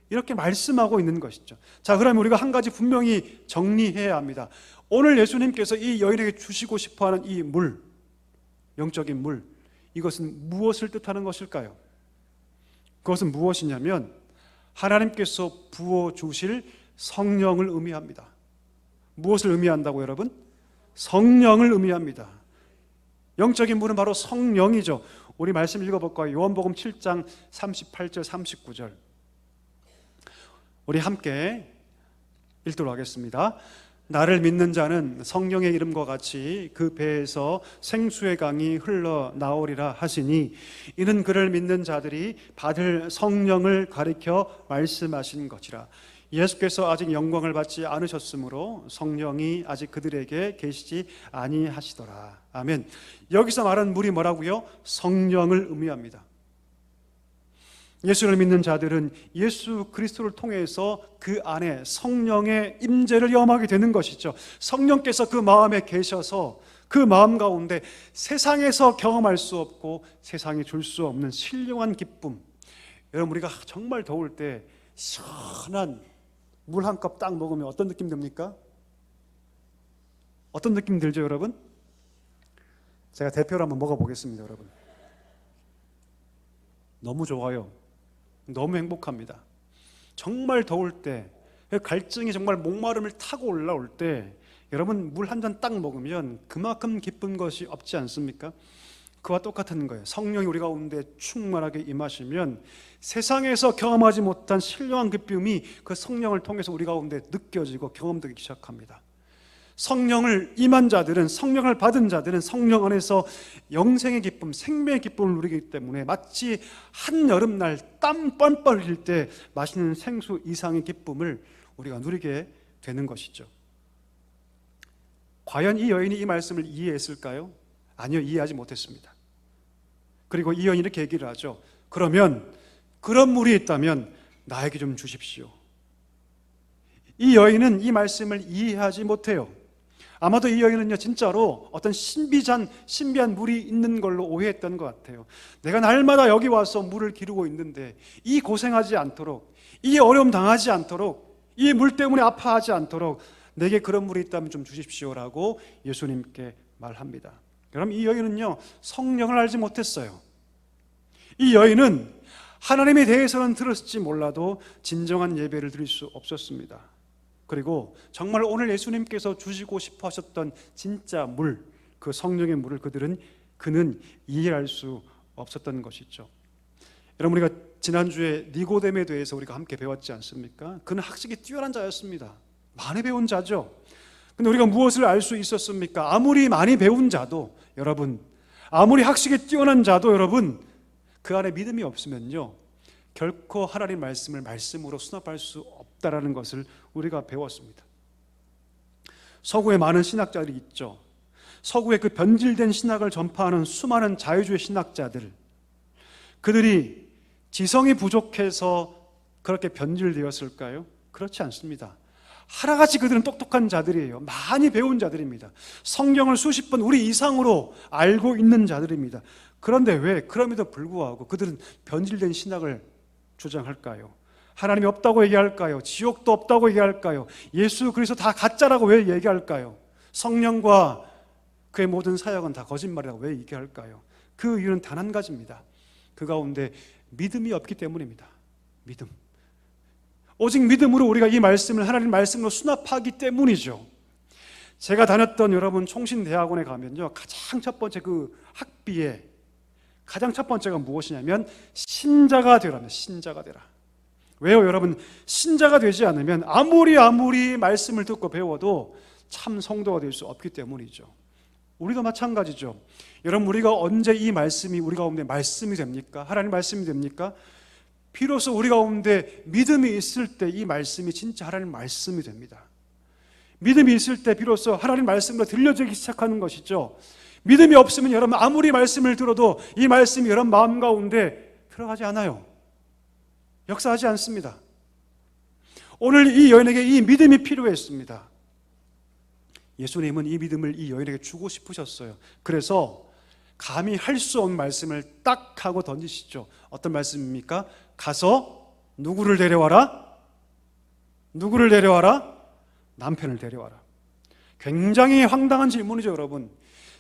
이렇게 말씀하고 있는 것이죠. 자, 그러면 우리가 한 가지 분명히 정리해야 합니다. 오늘 예수님께서 이 여인에게 주시고 싶어하는 이 물, 영적인 물, 이것은 무엇을 뜻하는 것일까요? 그것은 무엇이냐면 하나님께서 부어주실 성령을 의미합니다. 무엇을 의미한다고 여러분? 성령을 의미합니다. 영적인 물은 바로 성령이죠. 우리 말씀 읽어볼까요? 요한복음 7장 38절 39절 우리 함께 읽도록 하겠습니다. 나를 믿는 자는 성령의 이름과 같이 그 배에서 생수의 강이 흘러나오리라 하시니 이는 그를 믿는 자들이 받을 성령을 가리켜 말씀하신 것이라. 예수께서 아직 영광을 받지 않으셨으므로 성령이 아직 그들에게 계시지 아니하시더라. 아멘. 여기서 말하는 물이 뭐라고요? 성령을 의미합니다. 예수를 믿는 자들은 예수 그리스도를 통해서 그 안에 성령의 임재를 경험하게 되는 것이죠. 성령께서 그 마음에 계셔서 그 마음 가운데 세상에서 경험할 수 없고 세상이 줄 수 없는 신령한 기쁨. 여러분, 우리가 정말 더울 때 시원한 물 한 컵 딱 먹으면 어떤 느낌 듭니까? 어떤 느낌 들죠, 여러분? 제가 대표로 한번 먹어보겠습니다, 여러분. 너무 좋아요. 너무 행복합니다. 정말 더울 때, 갈증이 정말 목마름을 타고 올라올 때 여러분 물 한 잔 딱 먹으면 그만큼 기쁜 것이 없지 않습니까? 그와 똑같은 거예요. 성령이 우리 가운데 충만하게 임하시면 세상에서 경험하지 못한 신령한 기쁨이 그 성령을 통해서 우리 가운데 느껴지고 경험되기 시작합니다. 성령을 임한 자들은, 성령을 받은 자들은 성령 안에서 영생의 기쁨, 생명의 기쁨을 누리기 때문에 마치 한여름날 땀 뻘뻘 흘릴 때 마시는 생수 이상의 기쁨을 우리가 누리게 되는 것이죠. 과연 이 여인이 이 말씀을 이해했을까요? 아니요, 이해하지 못했습니다. 그리고 이 여인이 이렇게 얘기를 하죠. 그러면 그런 물이 있다면 나에게 좀 주십시오. 이 여인은 이 말씀을 이해하지 못해요. 아마도 이 여인은요, 진짜로 어떤 신비한 물이 있는 걸로 오해했던 것 같아요. 내가 날마다 여기 와서 물을 기르고 있는데 이 고생하지 않도록, 이 어려움 당하지 않도록, 이 물 때문에 아파하지 않도록 내게 그런 물이 있다면 좀 주십시오라고 예수님께 말합니다. 그럼 이 여인은요, 성령을 알지 못했어요. 이 여인은 하나님에 대해서는 들었을지 몰라도 진정한 예배를 드릴 수 없었습니다. 그리고 정말 오늘 예수님께서 주시고 싶어 하셨던 진짜 물, 그 성령의 물을 그는 이해할 수 없었던 것이죠. 여러분, 우리가 지난주에 니고데모에 대해서 우리가 함께 배웠지 않습니까? 그는 학식이 뛰어난 자였습니다. 많이 배운 자죠. 근데 우리가 무엇을 알 수 있었습니까? 아무리 많이 배운 자도, 여러분, 아무리 학식이 뛰어난 자도 여러분, 그 안에 믿음이 없으면요, 결코 하나님 말씀을 말씀으로 수납할 수 없다라는 것을 우리가 배웠습니다. 서구에 많은 신학자들이 있죠. 서구의 그 변질된 신학을 전파하는 수많은 자유주의 신학자들, 그들이 지성이 부족해서 그렇게 변질되었을까요? 그렇지 않습니다. 하나같이 그들은 똑똑한 자들이에요. 많이 배운 자들입니다. 성경을 수십 번 우리 이상으로 알고 있는 자들입니다. 그런데 왜 그럼에도 불구하고 그들은 변질된 신학을 주장할까요? 하나님이 없다고 얘기할까요? 지옥도 없다고 얘기할까요? 예수 그리스도 다 가짜라고 왜 얘기할까요? 성령과 그의 모든 사역은 다 거짓말이라고 왜 얘기할까요? 그 이유는 단 한 가지입니다. 그 가운데 믿음이 없기 때문입니다. 믿음. 오직 믿음으로 우리가 이 말씀을 하나님 말씀으로 수납하기 때문이죠. 제가 다녔던 여러분 총신대학원에 가면요, 가장 첫 번째 그 학비에 가장 첫 번째가 무엇이냐면 신자가 되라면 신자가 되라. 왜요, 여러분? 신자가 되지 않으면 아무리 말씀을 듣고 배워도 참 성도가 될 수 없기 때문이죠. 우리도 마찬가지죠. 여러분, 우리가 언제 이 말씀이 우리 가운데 말씀이 됩니까? 하나님 말씀이 됩니까? 비로소 우리 가운데 믿음이 있을 때 이 말씀이 진짜 하나님 말씀이 됩니다. 믿음이 있을 때 비로소 하나님 말씀으로 들려지기 시작하는 것이죠. 믿음이 없으면 여러분 아무리 말씀을 들어도 이 말씀이 여러분 마음 가운데 들어가지 않아요. 역사하지 않습니다. 오늘 이 여인에게 이 믿음이 필요했습니다. 예수님은 이 믿음을 이 여인에게 주고 싶으셨어요. 그래서 감히 할 수 없는 말씀을 딱 하고 던지시죠. 어떤 말씀입니까? 가서 누구를 데려와라? 누구를 데려와라? 남편을 데려와라. 굉장히 황당한 질문이죠, 여러분.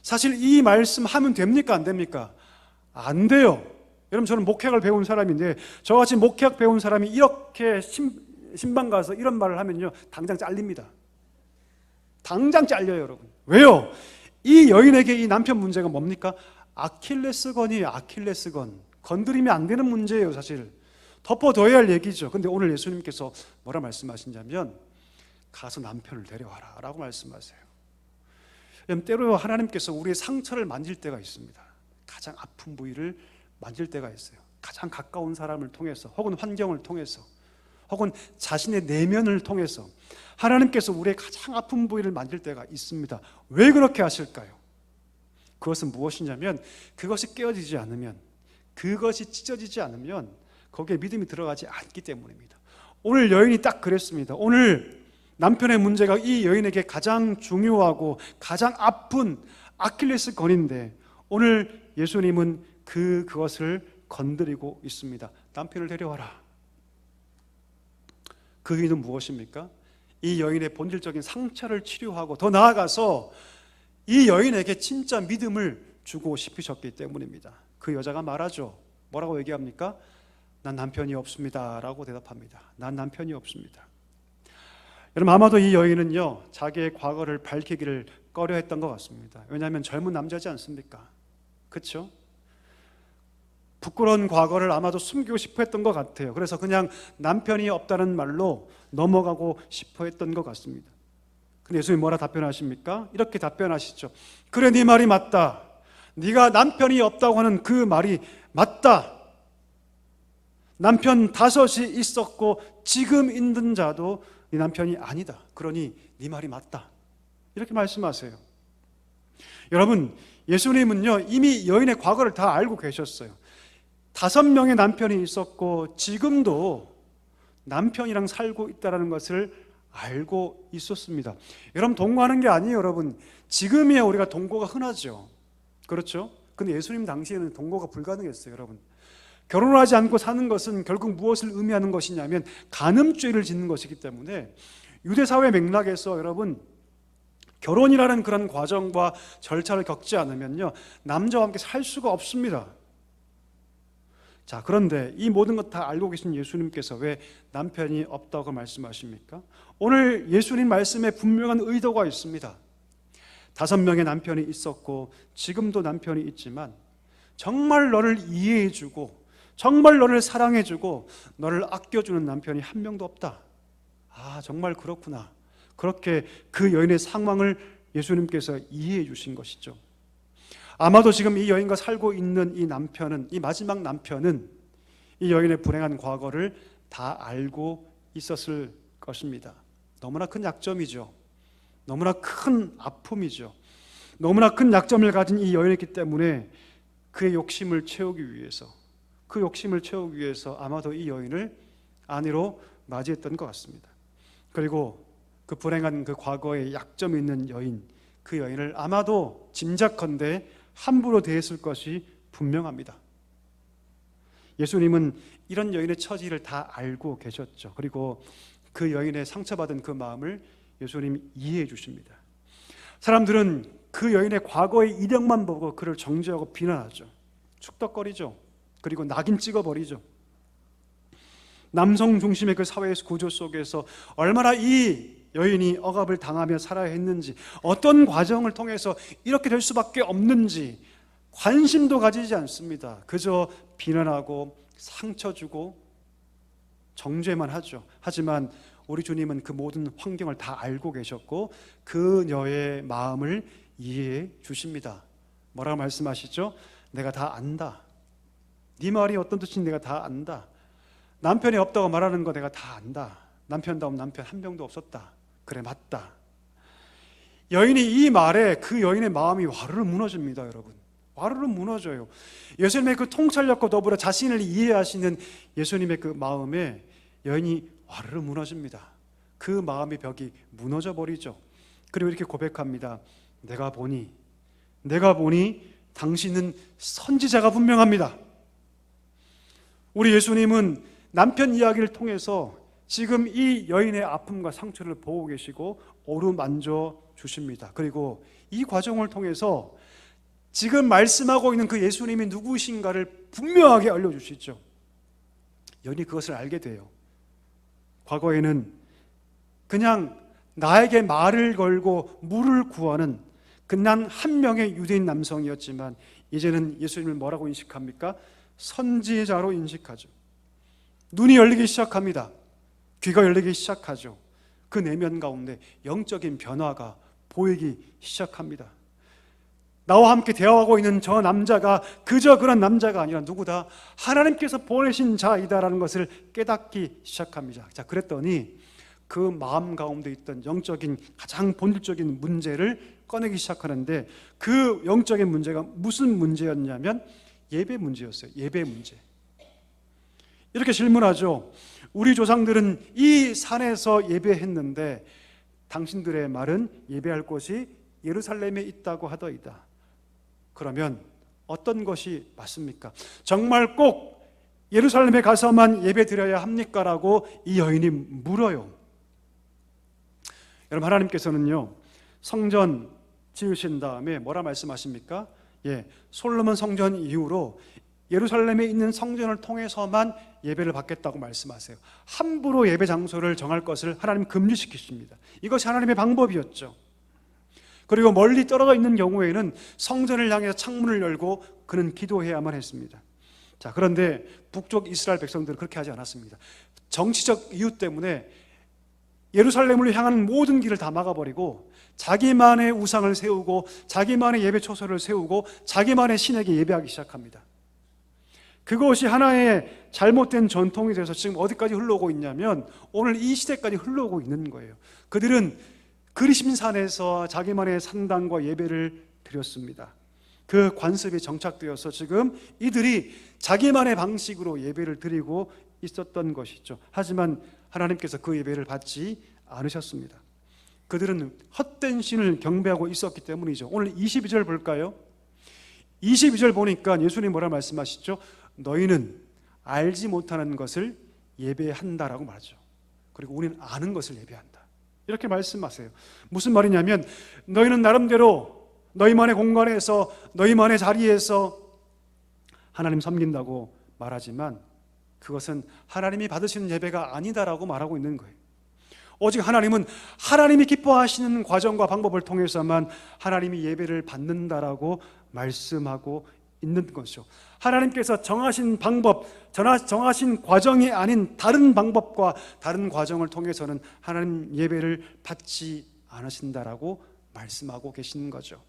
사실 이 말씀 하면 됩니까? 안 됩니까? 안 돼요. 여러분, 저는 목회학을 배운 사람인데 저같이 목회학 배운 사람이 이렇게 신방 가서 이런 말을 하면요, 당장 잘립니다. 당장 잘려요, 여러분. 왜요? 이 여인에게 이 남편 문제가 뭡니까? 아킬레스건이에요. 아킬레스건. 건드리면 안 되는 문제예요, 사실. 덮어둬야 할 얘기죠. 근데 오늘 예수님께서 뭐라 말씀하시냐면 가서 남편을 데려와라 라고 말씀하세요. 때로 하나님께서 우리의 상처를 만질 때가 있습니다. 가장 아픈 부위를 만질 때가 있어요. 가장 가까운 사람을 통해서, 혹은 환경을 통해서, 혹은 자신의 내면을 통해서 하나님께서 우리의 가장 아픈 부위를 만질 때가 있습니다. 왜 그렇게 하실까요? 그것은 무엇이냐면 그것이 깨어지지 않으면, 그것이 찢어지지 않으면 거기에 믿음이 들어가지 않기 때문입니다. 오늘 여인이 딱 그랬습니다. 오늘 남편의 문제가 이 여인에게 가장 중요하고 가장 아픈 아킬레스건인데 오늘 예수님은 그것을 건드리고 있습니다. 남편을 데려와라. 그 의미는 무엇입니까? 이 여인의 본질적인 상처를 치료하고 더 나아가서 이 여인에게 진짜 믿음을 주고 싶으셨기 때문입니다. 그 여자가 말하죠. 뭐라고 얘기합니까? 난 남편이 없습니다 라고 대답합니다. 난 남편이 없습니다. 여러분, 아마도 이 여인은요, 자기의 과거를 밝히기를 꺼려했던 것 같습니다. 왜냐하면 젊은 남자지 않습니까? 그렇죠? 부끄러운 과거를 아마도 숨기고 싶어 했던 것 같아요. 그래서 그냥 남편이 없다는 말로 넘어가고 싶어 했던 것 같습니다. 근데 예수님이 뭐라 답변하십니까? 이렇게 답변하시죠. 그래, 네 말이 맞다. 네가 남편이 없다고 하는 그 말이 맞다. 남편 5이 있었고 지금 있는 자도 네 남편이 아니다. 그러니 네 말이 맞다. 이렇게 말씀하세요. 여러분, 예수님은요, 이미 여인의 과거를 다 알고 계셨어요. 5명의 남편이 있었고 지금도 남편이랑 살고 있다는 것을 알고 있었습니다. 여러분, 동거하는 게 아니에요. 여러분, 지금이야 우리가 동거가 흔하죠. 그렇죠? 근데 예수님 당시에는 동거가 불가능했어요. 여러분, 결혼하지 않고 사는 것은 결국 무엇을 의미하는 것이냐면 간음죄를 짓는 것이기 때문에 유대사회 맥락에서 여러분, 결혼이라는 그런 과정과 절차를 겪지 않으면요, 남자와 함께 살 수가 없습니다. 자, 그런데 이 모든 것 다 알고 계신 예수님께서 왜 남편이 없다고 말씀하십니까? 오늘 예수님 말씀에 분명한 의도가 있습니다. 5명의 남편이 있었고 지금도 남편이 있지만 정말 너를 이해해주고 정말 너를 사랑해주고 너를 아껴주는 남편이 한 명도 없다. 아, 정말 그렇구나. 그렇게 그 여인의 상황을 예수님께서 이해해 주신 것이죠. 아마도 지금 이 여인과 살고 있는 이 남편은, 이 마지막 남편은 이 여인의 불행한 과거를 다 알고 있었을 것입니다. 너무나 큰 약점이죠. 너무나 큰 아픔이죠. 너무나 큰 약점을 가진 이 여인이기 때문에 그의 욕심을 채우기 위해서, 그 욕심을 채우기 위해서 아마도 이 여인을 아내로 맞이했던 것 같습니다. 그리고 그 불행한 그 과거에 약점이 있는 여인, 그 여인을 아마도 짐작컨대 함부로 대했을 것이 분명합니다. 예수님은 이런 여인의 처지를 다 알고 계셨죠. 그리고 그 여인의 상처받은 그 마음을 예수님이 이해해 주십니다. 사람들은 그 여인의 과거의 이력만 보고 그를 정죄하고 비난하죠. 축덕거리죠. 그리고 낙인 찍어버리죠. 남성 중심의 그 사회의 구조 속에서 얼마나 이 여인이 억압을 당하며 살아야 했는지, 어떤 과정을 통해서 이렇게 될 수밖에 없는지 관심도 가지지 않습니다. 그저 비난하고 상처 주고 정죄만 하죠. 하지만 우리 주님은 그 모든 환경을 다 알고 계셨고 그녀의 마음을 이해해 주십니다. 뭐라고 말씀하시죠? 내가 다 안다. 네 말이 어떤 뜻인지 내가 다 안다. 남편이 없다고 말하는 거 내가 다 안다. 남편다운 남편 한 명도 없었다. 그래, 맞다. 여인이 이 말에 그 여인의 마음이 와르르 무너집니다. 여러분, 와르르 무너져요. 예수님의 그 통찰력과 더불어 자신을 이해하시는 예수님의 그 마음에 여인이 와르르 무너집니다. 그 마음의 벽이 무너져 버리죠. 그리고 이렇게 고백합니다. 내가 보니 당신은 선지자가 분명합니다. 우리 예수님은 남편 이야기를 통해서 지금 이 여인의 아픔과 상처를 보고 계시고 어루만져 주십니다. 그리고 이 과정을 통해서 지금 말씀하고 있는 그 예수님이 누구신가를 분명하게 알려주시죠. 여인이 그것을 알게 돼요. 과거에는 그냥 나에게 말을 걸고 물을 구하는 그냥 한 명의 유대인 남성이었지만 이제는 예수님을 뭐라고 인식합니까? 선지자로 인식하죠. 눈이 열리기 시작합니다. 귀가 열리기 시작하죠. 그 내면 가운데 영적인 변화가 보이기 시작합니다. 나와 함께 대화하고 있는 저 남자가 그저 그런 남자가 아니라 누구다? 하나님께서 보내신 자이다라는 것을 깨닫기 시작합니다. 자, 그랬더니 그 마음 가운데 있던 영적인 가장 본질적인 문제를 꺼내기 시작하는데 그 영적인 문제가 무슨 문제였냐면 예배 문제였어요. 예배 문제. 이렇게 질문하죠. 우리 조상들은 이 산에서 예배했는데 당신들의 말은 예배할 곳이 예루살렘에 있다고 하더이다. 그러면 어떤 것이 맞습니까? 정말 꼭 예루살렘에 가서만 예배 드려야 합니까? 라고 이 여인이 물어요. 여러분, 하나님께서는요 성전 지으신 다음에 뭐라 말씀하십니까? 솔로몬 성전 이후로 예루살렘에 있는 성전을 통해서만 예배를 받겠다고 말씀하세요. 함부로 예배 장소를 정할 것을 하나님 금지시키십니다. 이것이 하나님의 방법이었죠. 그리고 멀리 떨어져 있는 경우에는 성전을 향해서 창문을 열고 그는 기도해야만 했습니다. 자, 그런데 북쪽 이스라엘 백성들은 그렇게 하지 않았습니다. 정치적 이유 때문에 예루살렘을 향하는 모든 길을 다 막아버리고 자기만의 우상을 세우고 자기만의 예배 초소를 세우고 자기만의 신에게 예배하기 시작합니다. 그것이 하나의 잘못된 전통이 돼서 지금 어디까지 흘러오고 있냐면 오늘 이 시대까지 흘러오고 있는 거예요. 그들은 그리심산에서 자기만의 산당과 예배를 드렸습니다. 그 관습이 정착되어서 지금 이들이 자기만의 방식으로 예배를 드리고 있었던 것이죠. 하지만 하나님께서 그 예배를 받지 않으셨습니다. 그들은 헛된 신을 경배하고 있었기 때문이죠. 오늘 22절 볼까요? 22절 보니까 예수님 뭐라 말씀하시죠? 너희는 알지 못하는 것을 예배한다라고 말하죠. 그리고 우리는 아는 것을 예배한다, 이렇게 말씀하세요. 무슨 말이냐면 너희는 나름대로 너희만의 공간에서 너희만의 자리에서 하나님 섬긴다고 말하지만 그것은 하나님이 받으시는 예배가 아니다라고 말하고 있는 거예요. 오직 하나님은 하나님이 기뻐하시는 과정과 방법을 통해서만 하나님이 예배를 받는다라고 말씀하고 있는 것이죠. 하나님께서 정하신 방법, 정하신 과정이 아닌 다른 방법과 다른 과정을 통해서는 하나님 예배를 받지 않으신다라고 말씀하고 계시는 거죠.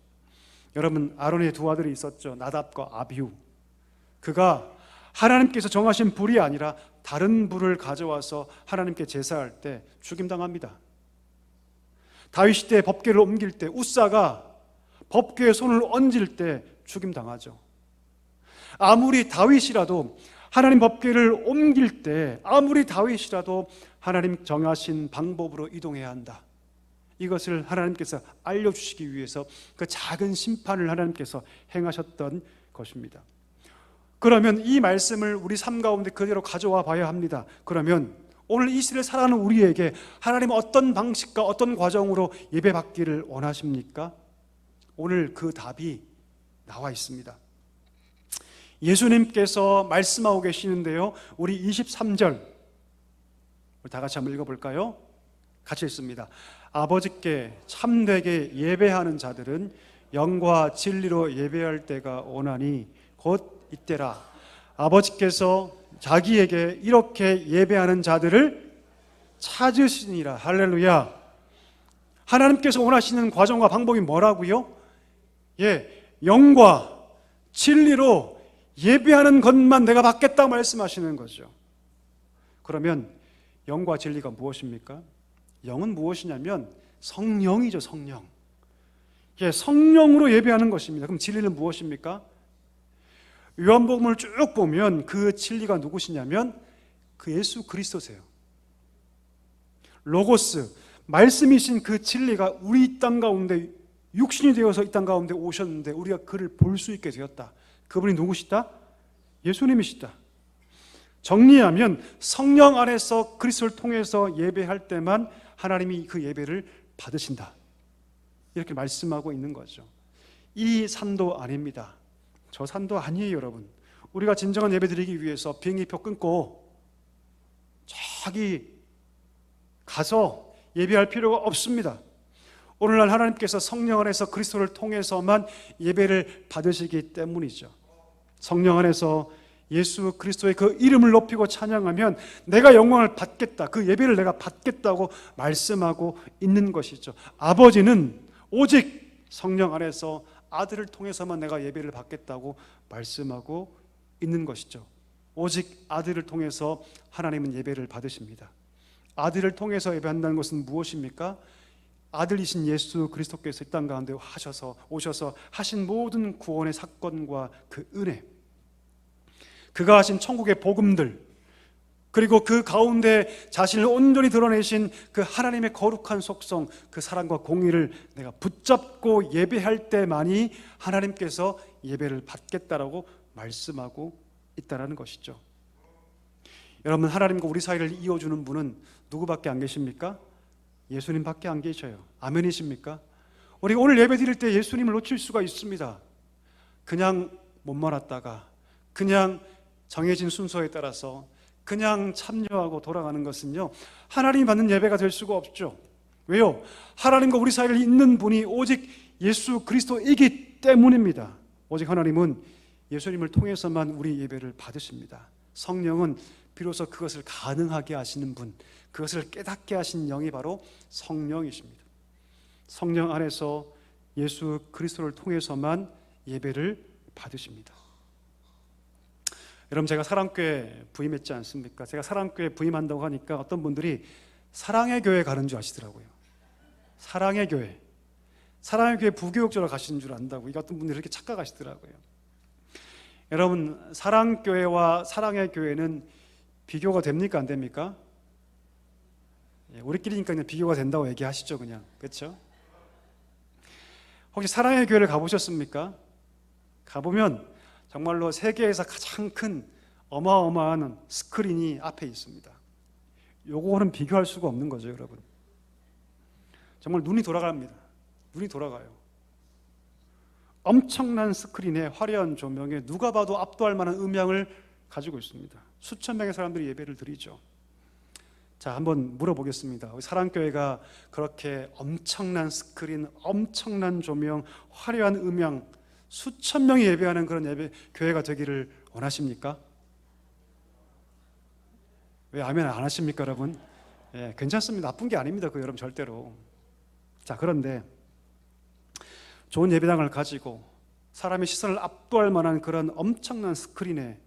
여러분, 아론의 두 아들이 있었죠. 나답과 아비후. 그가 하나님께서 정하신 불이 아니라 다른 불을 가져와서 하나님께 제사할 때 죽임당합니다. 다윗 때 법궤를 옮길 때 우사가 법궤에 손을 얹을 때 죽임당하죠. 아무리 다윗이라도 하나님 법궤를 옮길 때 아무리 다윗이라도 하나님 정하신 방법으로 이동해야 한다. 이것을 하나님께서 알려주시기 위해서 그 작은 심판을 하나님께서 행하셨던 것입니다. 그러면 이 말씀을 우리 삶 가운데 그대로 가져와 봐야 합니다. 그러면 오늘 이 시대를 살아가는 우리에게 하나님은 어떤 방식과 어떤 과정으로 예배받기를 원하십니까? 오늘 그 답이 나와 있습니다. 예수님께서 말씀하고 계시는데요, 우리 23절 우리 다 같이 한번 읽어볼까요? 같이 읽습니다. 아버지께 참되게 예배하는 자들은 영과 진리로 예배할 때가 오나니 곧 이때라. 아버지께서 자기에게 이렇게 예배하는 자들을 찾으시니라. 할렐루야. 하나님께서 원하시는 과정과 방법이 뭐라고요? 영과 진리로 예배하는 것만 내가 받겠다고 말씀하시는 거죠. 그러면 영과 진리가 무엇입니까? 영은 무엇이냐면 성령이죠. 성령. 성령으로 예배하는 것입니다. 그럼 진리는 무엇입니까? 요한복음을 쭉 보면 그 진리가 누구시냐면 그 예수 그리스도세요. 로고스, 말씀이신 그 진리가 우리 땅 가운데 육신이 되어서 이 땅 가운데 오셨는데 우리가 그를 볼 수 있게 되었다. 그분이 누구시다? 예수님이시다. 정리하면 성령 안에서 그리스도를 통해서 예배할 때만 하나님이 그 예배를 받으신다. 이렇게 말씀하고 있는 거죠. 이 산도 아닙니다. 저 산도 아니에요, 여러분. 우리가 진정한 예배 드리기 위해서 비행기표 끊고 저기 가서 예배할 필요가 없습니다. 오늘날 하나님께서 성령 안에서 그리스도를 통해서만 예배를 받으시기 때문이죠. 성령 안에서 예수 그리스도의 그 이름을 높이고 찬양하면 내가 영광을 받겠다, 그 예배를 내가 받겠다고 말씀하고 있는 것이죠. 아버지는 오직 성령 안에서 아들을 통해서만 내가 예배를 받겠다고 말씀하고 있는 것이죠. 오직 아들을 통해서 하나님은 예배를 받으십니다. 아들을 통해서 예배한다는 것은 무엇입니까? 아들이신 예수 그리스도께서 이 땅 가운데 오셔서 하신 모든 구원의 사건과 그 은혜, 그가 하신 천국의 복음들, 그리고 그 가운데 자신을 온전히 드러내신 그 하나님의 거룩한 속성, 그 사랑과 공의를 내가 붙잡고 예배할 때만이 하나님께서 예배를 받겠다라고 말씀하고 있다라는 것이죠. 여러분, 하나님과 우리 사이를 이어주는 분은 누구밖에 안 계십니까? 예수님밖에 안 계셔요. 아멘이십니까? 우리가 오늘 예배 드릴 때 예수님을 놓칠 수가 있습니다. 그냥 몸만 왔다가 그냥 정해진 순서에 따라서 그냥 참여하고 돌아가는 것은요, 하나님이 받는 예배가 될 수가 없죠. 왜요? 하나님과 우리 사이를 잇는 분이 오직 예수 그리스도이기 때문입니다. 오직 하나님은 예수님을 통해서만 우리 예배를 받으십니다. 성령은 비로소 그것을 가능하게 하시는 분, 그것을 깨닫게 하신 영이 바로 성령이십니다. 성령 안에서 예수 그리스도를 통해서만 예배를 받으십니다. 여러분, 제가 사랑교회 부임했지 않습니까? 제가 사랑교회 부임한다고 하니까 어떤 분들이 사랑의 교회 가는 줄 아시더라고요. 사랑의 교회, 사랑의 교회 부교육자로 가시는 줄 안다고. 이거 어떤 분들이 이렇게 착각하시더라고요. 여러분, 사랑교회와 사랑의 교회는 비교가 됩니까? 안 됩니까? 우리끼리니까 그냥 비교가 된다고 얘기하시죠, 그냥. 그렇죠? 혹시 사랑의 교회를 가보셨습니까? 가보면 정말로 세계에서 가장 큰 어마어마한 스크린이 앞에 있습니다. 요거는 비교할 수가 없는 거죠, 여러분. 정말 눈이 돌아갑니다. 눈이 돌아가요. 엄청난 스크린에 화려한 조명에 누가 봐도 압도할 만한 음향을 가지고 있습니다. 수천 명의 사람들이 예배를 드리죠. 자, 한번 물어보겠습니다. 사랑교회가 그렇게 엄청난 스크린, 엄청난 조명, 화려한 음향, 수천 명이 예배하는 그런 예배 교회가 되기를 원하십니까? 왜 아멘 안 하십니까, 여러분? 예, 괜찮습니다. 나쁜 게 아닙니다, 그 여러분 절대로. 자, 그런데 좋은 예배당을 가지고 사람의 시선을 압도할 만한 그런 엄청난 스크린에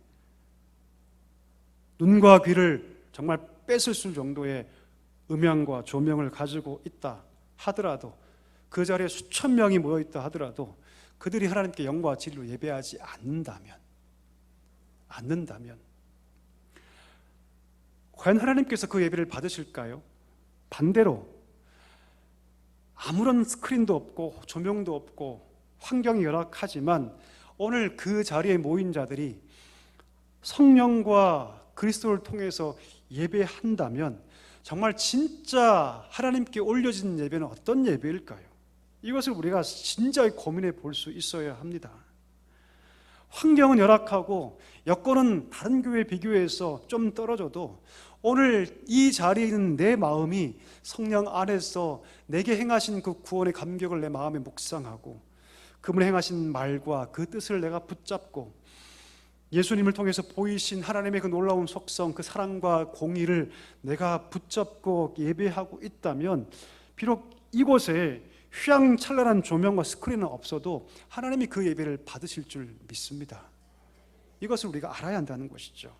눈과 귀를 정말 뺏을 정도의 음향과 조명을 가지고 있다 하더라도, 그 자리에 수천 명이 모여 있다 하더라도 그들이 하나님께 영과 진리로 예배하지 않는다면 과연 하나님께서 그 예배를 받으실까요? 반대로 아무런 스크린도 없고 조명도 없고 환경이 열악하지만 오늘 그 자리에 모인 자들이 성령과 그리스도를 통해서 예배한다면 정말 진짜 하나님께 올려진 예배는 어떤 예배일까요? 이것을 우리가 진지하게 고민해 볼 수 있어야 합니다. 환경은 열악하고 여건은 다른 교회에 비교해서 좀 떨어져도 오늘 이 자리에 있는 내 마음이 성령 안에서 내게 행하신 그 구원의 감격을 내 마음에 묵상하고 그분의 행하신 말과 그 뜻을 내가 붙잡고 예수님을 통해서 보이신 하나님의 그 놀라운 속성, 그 사랑과 공의를 내가 붙잡고 예배하고 있다면 비록 이곳에 휘황찬란한 조명과 스크린은 없어도 하나님이 그 예배를 받으실 줄 믿습니다. 이것을 우리가 알아야 한다는 것이죠.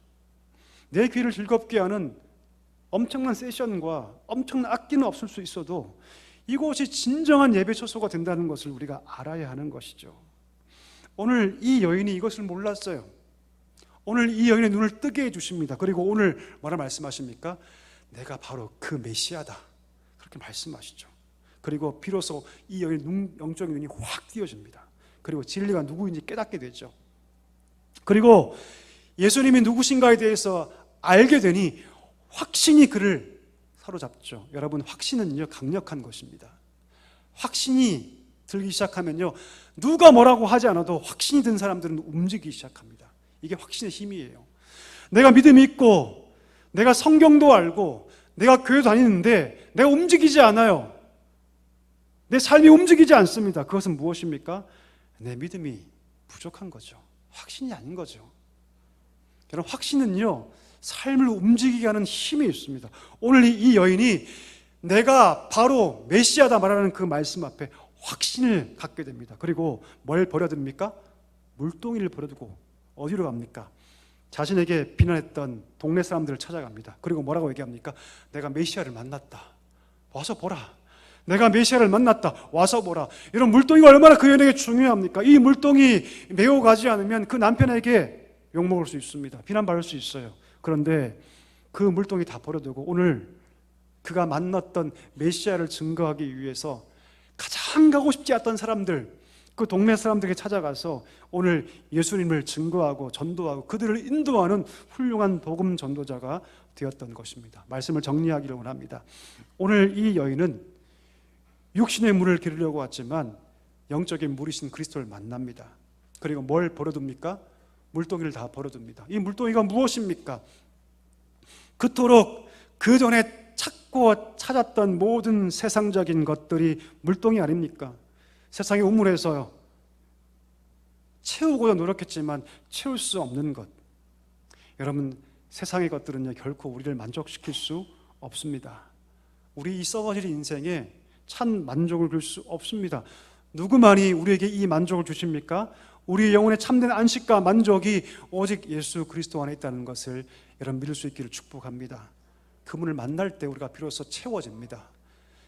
내 귀를 즐겁게 하는 엄청난 세션과 엄청난 악기는 없을 수 있어도 이곳이 진정한 예배 처소가 된다는 것을 우리가 알아야 하는 것이죠. 오늘 이 여인이 이것을 몰랐어요. 오늘 이 여인의 눈을 뜨게 해주십니다. 그리고 오늘 뭐라 말씀하십니까? 내가 바로 그 메시아다, 그렇게 말씀하시죠. 그리고 비로소 이 여인 영적인 눈이 확 띄어집니다. 그리고 진리가 누구인지 깨닫게 되죠. 그리고 예수님이 누구신가에 대해서 알게 되니 확신이 그를 사로잡죠. 여러분, 확신은요 강력한 것입니다. 확신이 들기 시작하면요 누가 뭐라고 하지 않아도 확신이 든 사람들은 움직이기 시작합니다. 이게 확신의 힘이에요. 내가 믿음이 있고 내가 성경도 알고 내가 교회 다니는데 내가 움직이지 않아요. 내 삶이 움직이지 않습니다. 그것은 무엇입니까? 내 믿음이 부족한 거죠. 확신이 아닌 거죠. 여러분, 확신은요 삶을 움직이게 하는 힘이 있습니다. 오늘 이 여인이 내가 바로 메시아다 말하는 그 말씀 앞에 확신을 갖게 됩니다. 그리고 뭘 버려둡니까? 물동이를 버려두고 어디로 갑니까? 자신에게 비난했던 동네 사람들을 찾아갑니다. 그리고 뭐라고 얘기합니까? 내가 메시아를 만났다, 와서 보라. 내가 메시아를 만났다, 와서 보라. 이런 물동이가 얼마나 그 여인에게 중요합니까? 이 물동이 메고 가지 않으면 그 남편에게 욕먹을 수 있습니다. 비난받을 수 있어요. 그런데 그 물동이 다 버려두고 오늘 그가 만났던 메시아를 증거하기 위해서 가장 가고 싶지 않던 사람들, 그 동네 사람들에게 찾아가서 오늘 예수님을 증거하고 전도하고 그들을 인도하는 훌륭한 복음 전도자가 되었던 것입니다. 말씀을 정리하기를 원합니다. 오늘 이 여인은 육신의 물을 기르려고 왔지만 영적인 물이신 그리스도를 만납니다. 그리고 뭘 버려둡니까? 물동이를 다 버려둡니다. 이 물동이가 무엇입니까? 그토록 그 전에 찾고 찾았던 모든 세상적인 것들이 물동이 아닙니까? 세상의 우물에서 채우고자 노력했지만 채울 수 없는 것. 여러분, 세상의 것들은요 결코 우리를 만족시킬 수 없습니다. 우리 이 썩어질 인생에 참 만족을 줄 수 없습니다. 누구만이 우리에게 이 만족을 주십니까? 우리 영혼의 참된 안식과 만족이 오직 예수 그리스도 안에 있다는 것을 여러분 믿을 수 있기를 축복합니다. 그분을 만날 때 우리가 비로소 채워집니다.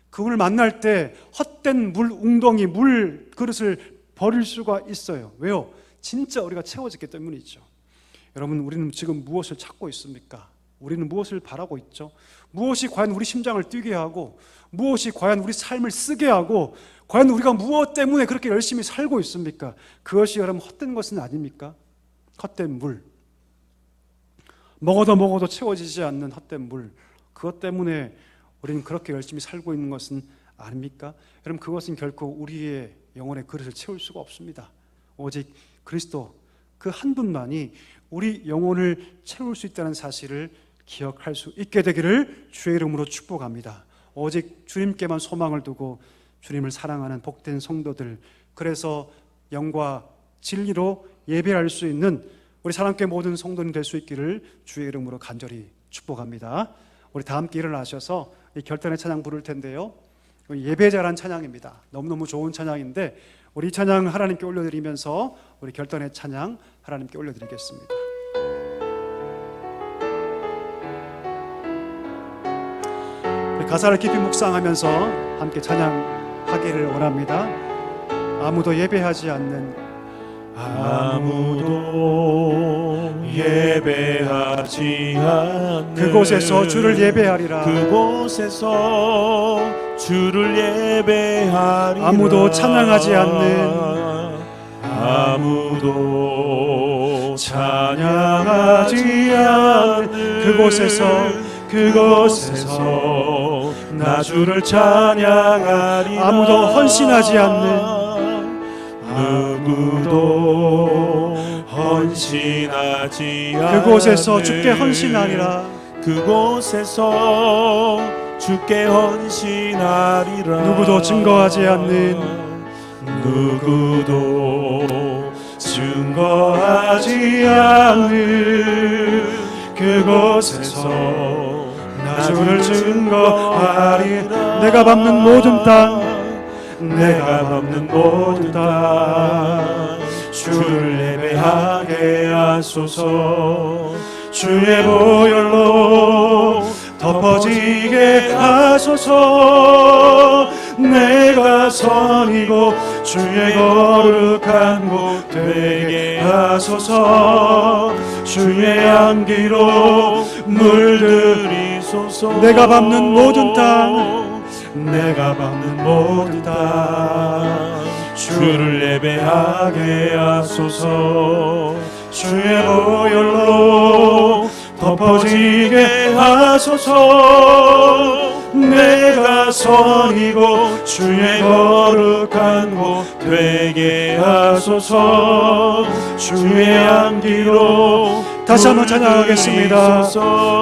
그분을 만날 때 헛된 물 웅덩이, 물 그릇을 버릴 수가 있어요. 왜요? 진짜 우리가 채워졌기 때문이죠. 여러분, 우리는 지금 무엇을 찾고 있습니까? 우리는 무엇을 바라고 있죠? 무엇이 과연 우리 심장을 뛰게 하고, 무엇이 과연 우리 삶을 쓰게 하고, 과연 우리가 무엇 때문에 그렇게 열심히 살고 있습니까? 그것이 여러분 헛된 것은 아닙니까? 헛된 물, 먹어도 채워지지 않는 헛된 물, 그것 때문에 우리는 그렇게 열심히 살고 있는 것은 아닙니까? 여러분, 그것은 결코 우리의 영혼의 그릇을 채울 수가 없습니다. 오직 그리스도 그 한 분만이 우리 영혼을 채울 수 있다는 사실을 기억할 수 있게 되기를 주의 이름으로 축복합니다. 오직 주님께만 소망을 두고 주님을 사랑하는 복된 성도들, 그래서 영과 진리로 예배할 수 있는 우리 사랑교회 모든 성도님 될 수 있기를 주의 이름으로 간절히 축복합니다. 우리 다 함께 일어나셔서 이 결단의 찬양 부를 텐데요, 예배자란 찬양입니다. 너무너무 좋은 찬양인데 우리 이 찬양 하나님께 올려드리면서 우리 결단의 찬양 하나님께 올려드리겠습니다. 우리 가사를 깊이 묵상하면서 함께 찬양하기를 원합니다. 아무도 예배하지 않는, 아무도 예배하지 않는 그곳에서 주를 예배하리라. 그곳에서 주를 예배하리라. 아무도 찬양하지 않는, 아무도 찬양하지 않는 그곳에서 나 주를 찬양하리라. 아무도 헌신하지 않는, 누구도 헌신하지 않는 그곳에서 주께 헌신하리라. 그곳에서 주께 헌신하리라. 누구도 증거하지 않는, 누구도 증거하지 않는 그곳에서 나 주를 증거하리라. 내가 밟는 모든 땅, 내가 밟는 모든 땅 주를 예배하게 하소서. 주의 보혈로 덮어지게 하소서. 내가 선이고 주의 거룩한 곳 되게 하소서. 주의 향기로 물들이소서. 하소서. 내가 밟는 모든 땅, 내가 밟는 모든 땅 주를 예배하게 하소서. 주의 보혈로 덮어지게 하소서. 내가 선이고 주의 거룩한 곳 되게 하소서. 주의 향기로 다시 한번 찬양하겠습니다.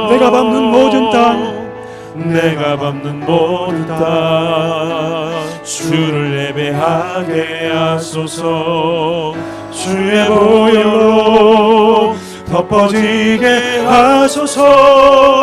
내가 밟는 모든 땅, 내가 밟는 모든 땅 주를 예배하게 하소서. 주의 보혈로 덮어지게 하소서.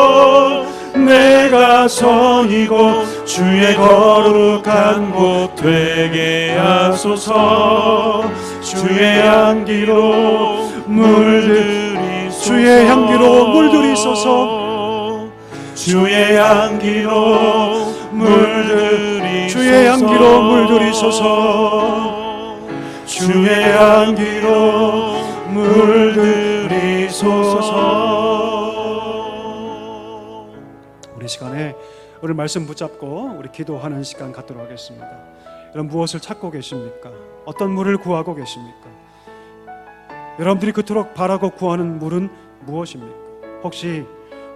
내가 선이고 주의 거룩한 곳 되게 하소서. 주의 향기로 물들이소서. 주의 향기로 물들이소서. 주의 향기로 물들이소서. 주의 향기로 물들이소서. 주의 향기로 물들이소서. 우리 시간에 우리 말씀 붙잡고 우리 기도하는 시간 갖도록 하겠습니다. 여러분 무엇을 찾고 계십니까? 어떤 물을 구하고 계십니까? 여러분들이 그토록 바라고 구하는 물은 무엇입니까? 혹시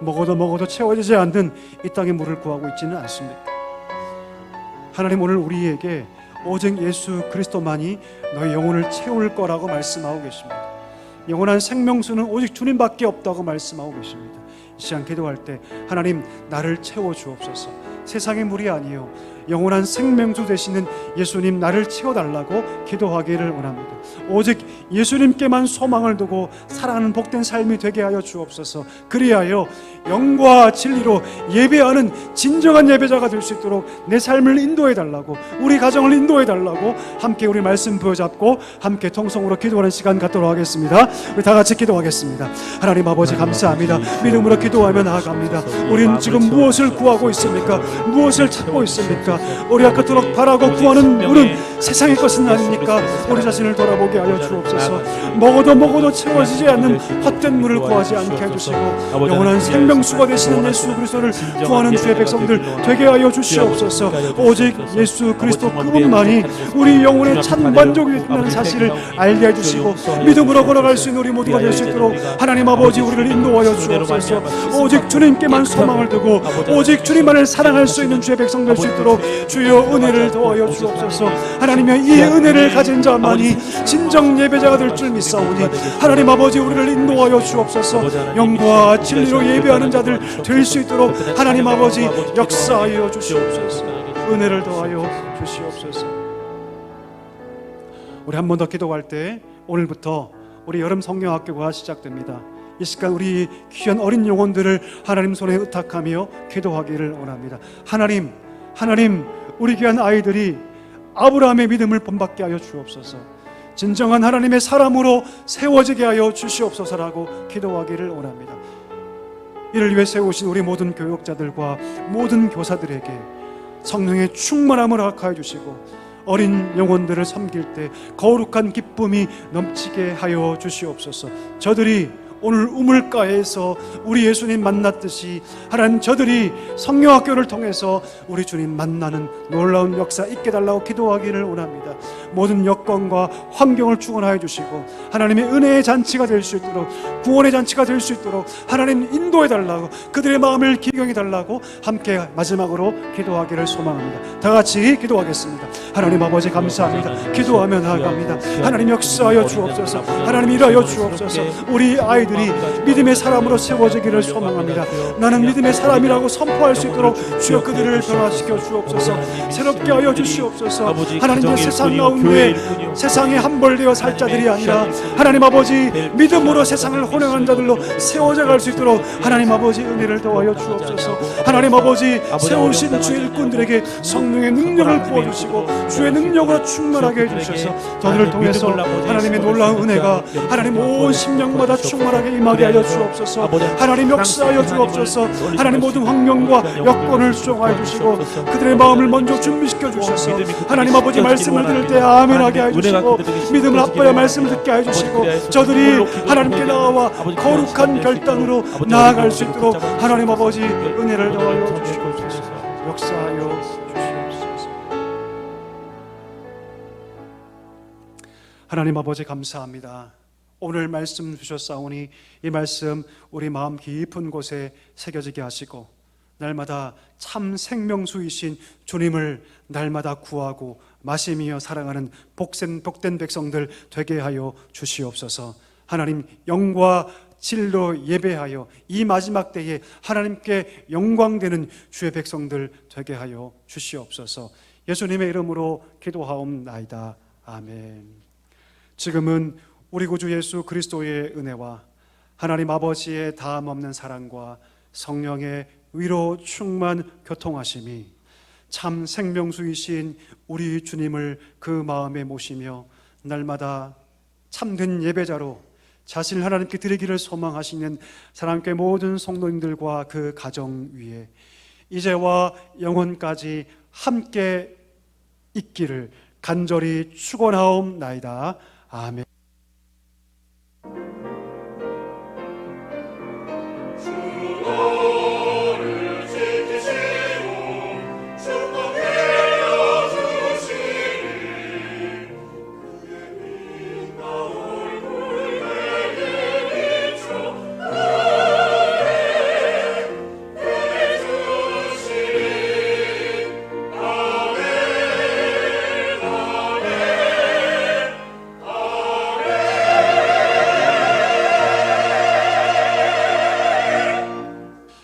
먹어도 채워지지 않는 이 땅의 물을 구하고 있지는 않습니까? 하나님 오늘 우리에게 오직 예수 그리스도만이 너의 영혼을 채울 거라고 말씀하고 계십니다. 영원한 생명수는 오직 주님밖에 없다고 말씀하고 계십니다. 이 시간 기도할 때 하나님 나를 채워 주옵소서. 세상의 물이 아니요 영원한 생명수 되시는 예수님 나를 채워달라고 기도하기를 원합니다. 오직 예수님께만 소망을 두고 살아가는 복된 삶이 되게 하여 주옵소서. 그리하여 영과 진리로 예배하는 진정한 예배자가 될 수 있도록 내 삶을 인도해달라고, 우리 가정을 인도해달라고 함께 우리 말씀 부여잡고 함께 통성으로 기도하는 시간 갖도록 하겠습니다. 우리 다 같이 기도하겠습니다. 하나님 아버지 감사합니다. 믿음으로 기도하며 나아갑니다. 우리는 지금 무엇을 구하고 있습니까? 무엇을 찾고 있습니까? 우리가 그토록 바라고 구하는 물은 세상의 것은 아닙니까? 우리 자신을 돌아보게 하여 주옵소서. 먹어도 채워지지 않는 헛된 물을 구하지 않게 해주시고 영원한 생명수가 되시는 예수 그리스도를 구하는 주의 백성들 되게 하여 주시옵소서. 오직 예수 그리스도 그분만이 우리 영혼의 참 만족이 된다는 사실을 알게 해주시고 믿음으로 걸어갈 수 있는 우리 모두가 될 수 있도록 하나님 아버지 우리를 인도하여 주옵소서. 오직 주님께만 소망을 두고 오직 주님만을 사랑할 수 있는 주의 백성 될 수 있도록 주여 은혜를 더하여 주옵소서. 하나님의 이 은혜를 가진 자만이 진정 예배자가 될 줄 믿사오니 하나님 아버지 우리를 인도하여 주옵소서. 영과 진리로 예배하는 자들 될 수 있도록 하나님 아버지 역사하여 주시옵소서. 은혜를 더하여 주시옵소서. 우리 한 번 더 기도할 때 오늘부터 우리 여름 성경학교가 시작됩니다. 이 시간 우리 귀한 어린 영혼들을 하나님 손에 의탁하며 기도하기를 원합니다. 하나님 우리 귀한 아이들이 아브라함의 믿음을 본받게 하여 주옵소서. 진정한 하나님의 사람으로 세워지게 하여 주시옵소서라고 기도하기를 원합니다. 이를 위해 세우신 우리 모든 교육자들과 모든 교사들에게 성령의 충만함을 허락하여 주시고 어린 영혼들을 섬길 때 거룩한 기쁨이 넘치게 하여 주시옵소서. 저들이 오늘 우물가에서 우리 예수님 만났듯이 하나님 저들이 성령학교를 통해서 우리 주님 만나는 놀라운 역사 있게 달라고 기도하기를 원합니다. 모든 여건과 환경을 축원하여 주시고 하나님의 은혜의 잔치가 될 수 있도록 구원의 잔치가 될 수 있도록 하나님 인도해 달라고 그들의 마음을 기경해 달라고 함께 마지막으로 기도하기를 소망합니다. 다 같이 기도하겠습니다. 하나님 아버지 감사합니다. 기도하며 나아갑니다. 하나님 역사하여 주옵소서. 하나님 일하여 주옵소서. 우리 아이들이 믿음의 사람으로 세워지기를 소망합니다. 나는 믿음의 사람이라고 선포할 수 있도록 주여 그들을 변화시켜 주옵소서. 새롭게 하여 주시옵소서. 하나님의 세상 가운데 세상에 함벌되어 살 자들이 아니라 하나님 아버지 믿음으로 세상을 혼행한 자들로 세워져 갈 수 있도록 하나님 아버지 은혜를 더하여 주옵소서. 하나님 아버지 세우신 주의 일꾼들에게 성령의 능력을 부어주시고 주의 능력으로 충만하게 해주셔서 저들을 통해서 하나님의 놀라운 은혜가 하나님 온 심령마다 충만하게 활발하게 임하게 하여 주옵소서. 하나님 역사하여 주옵소서. 하나님 모든 환경과 여건을 수정하여 주시고 그들의 마음을 먼저 준비시켜 주셔서 하나님 아버지 말씀을 들을 때 아멘하게 하여 주시고 믿음을 합하여 말씀을 듣게 하여 주시고 저들이 하나님께 나와 거룩한 결단으로 나아갈 수 있도록 하나님 아버지 은혜를 더하여 주시옵소서. 역사하여 주시옵소서. 하나님 아버지 감사합니다. 오늘 말씀 주셨사오니 이 말씀 우리 마음 깊은 곳에 새겨지게 하시고 날마다 참 생명수이신 주님을 날마다 구하고 마시며 사랑하는 복된 백성들 되게 하여 주시옵소서. 하나님 영과 진로 예배하여 이 마지막 때에 하나님께 영광되는 주의 백성들 되게 하여 주시옵소서. 예수님의 이름으로 기도하옵나이다. 아멘. 지금은 우리 구주 예수 그리스도의 은혜와 하나님 아버지의 다함없는 사랑과 성령의 위로 충만 교통하심이 참 생명수이신 우리 주님을 그 마음에 모시며 날마다 참된 예배자로 자신을 하나님께 드리기를 소망하시는 사랑교회 모든 성도님들과 그 가정 위에 이제와 영원까지 함께 있기를 간절히 축원하옵나이다. 아멘.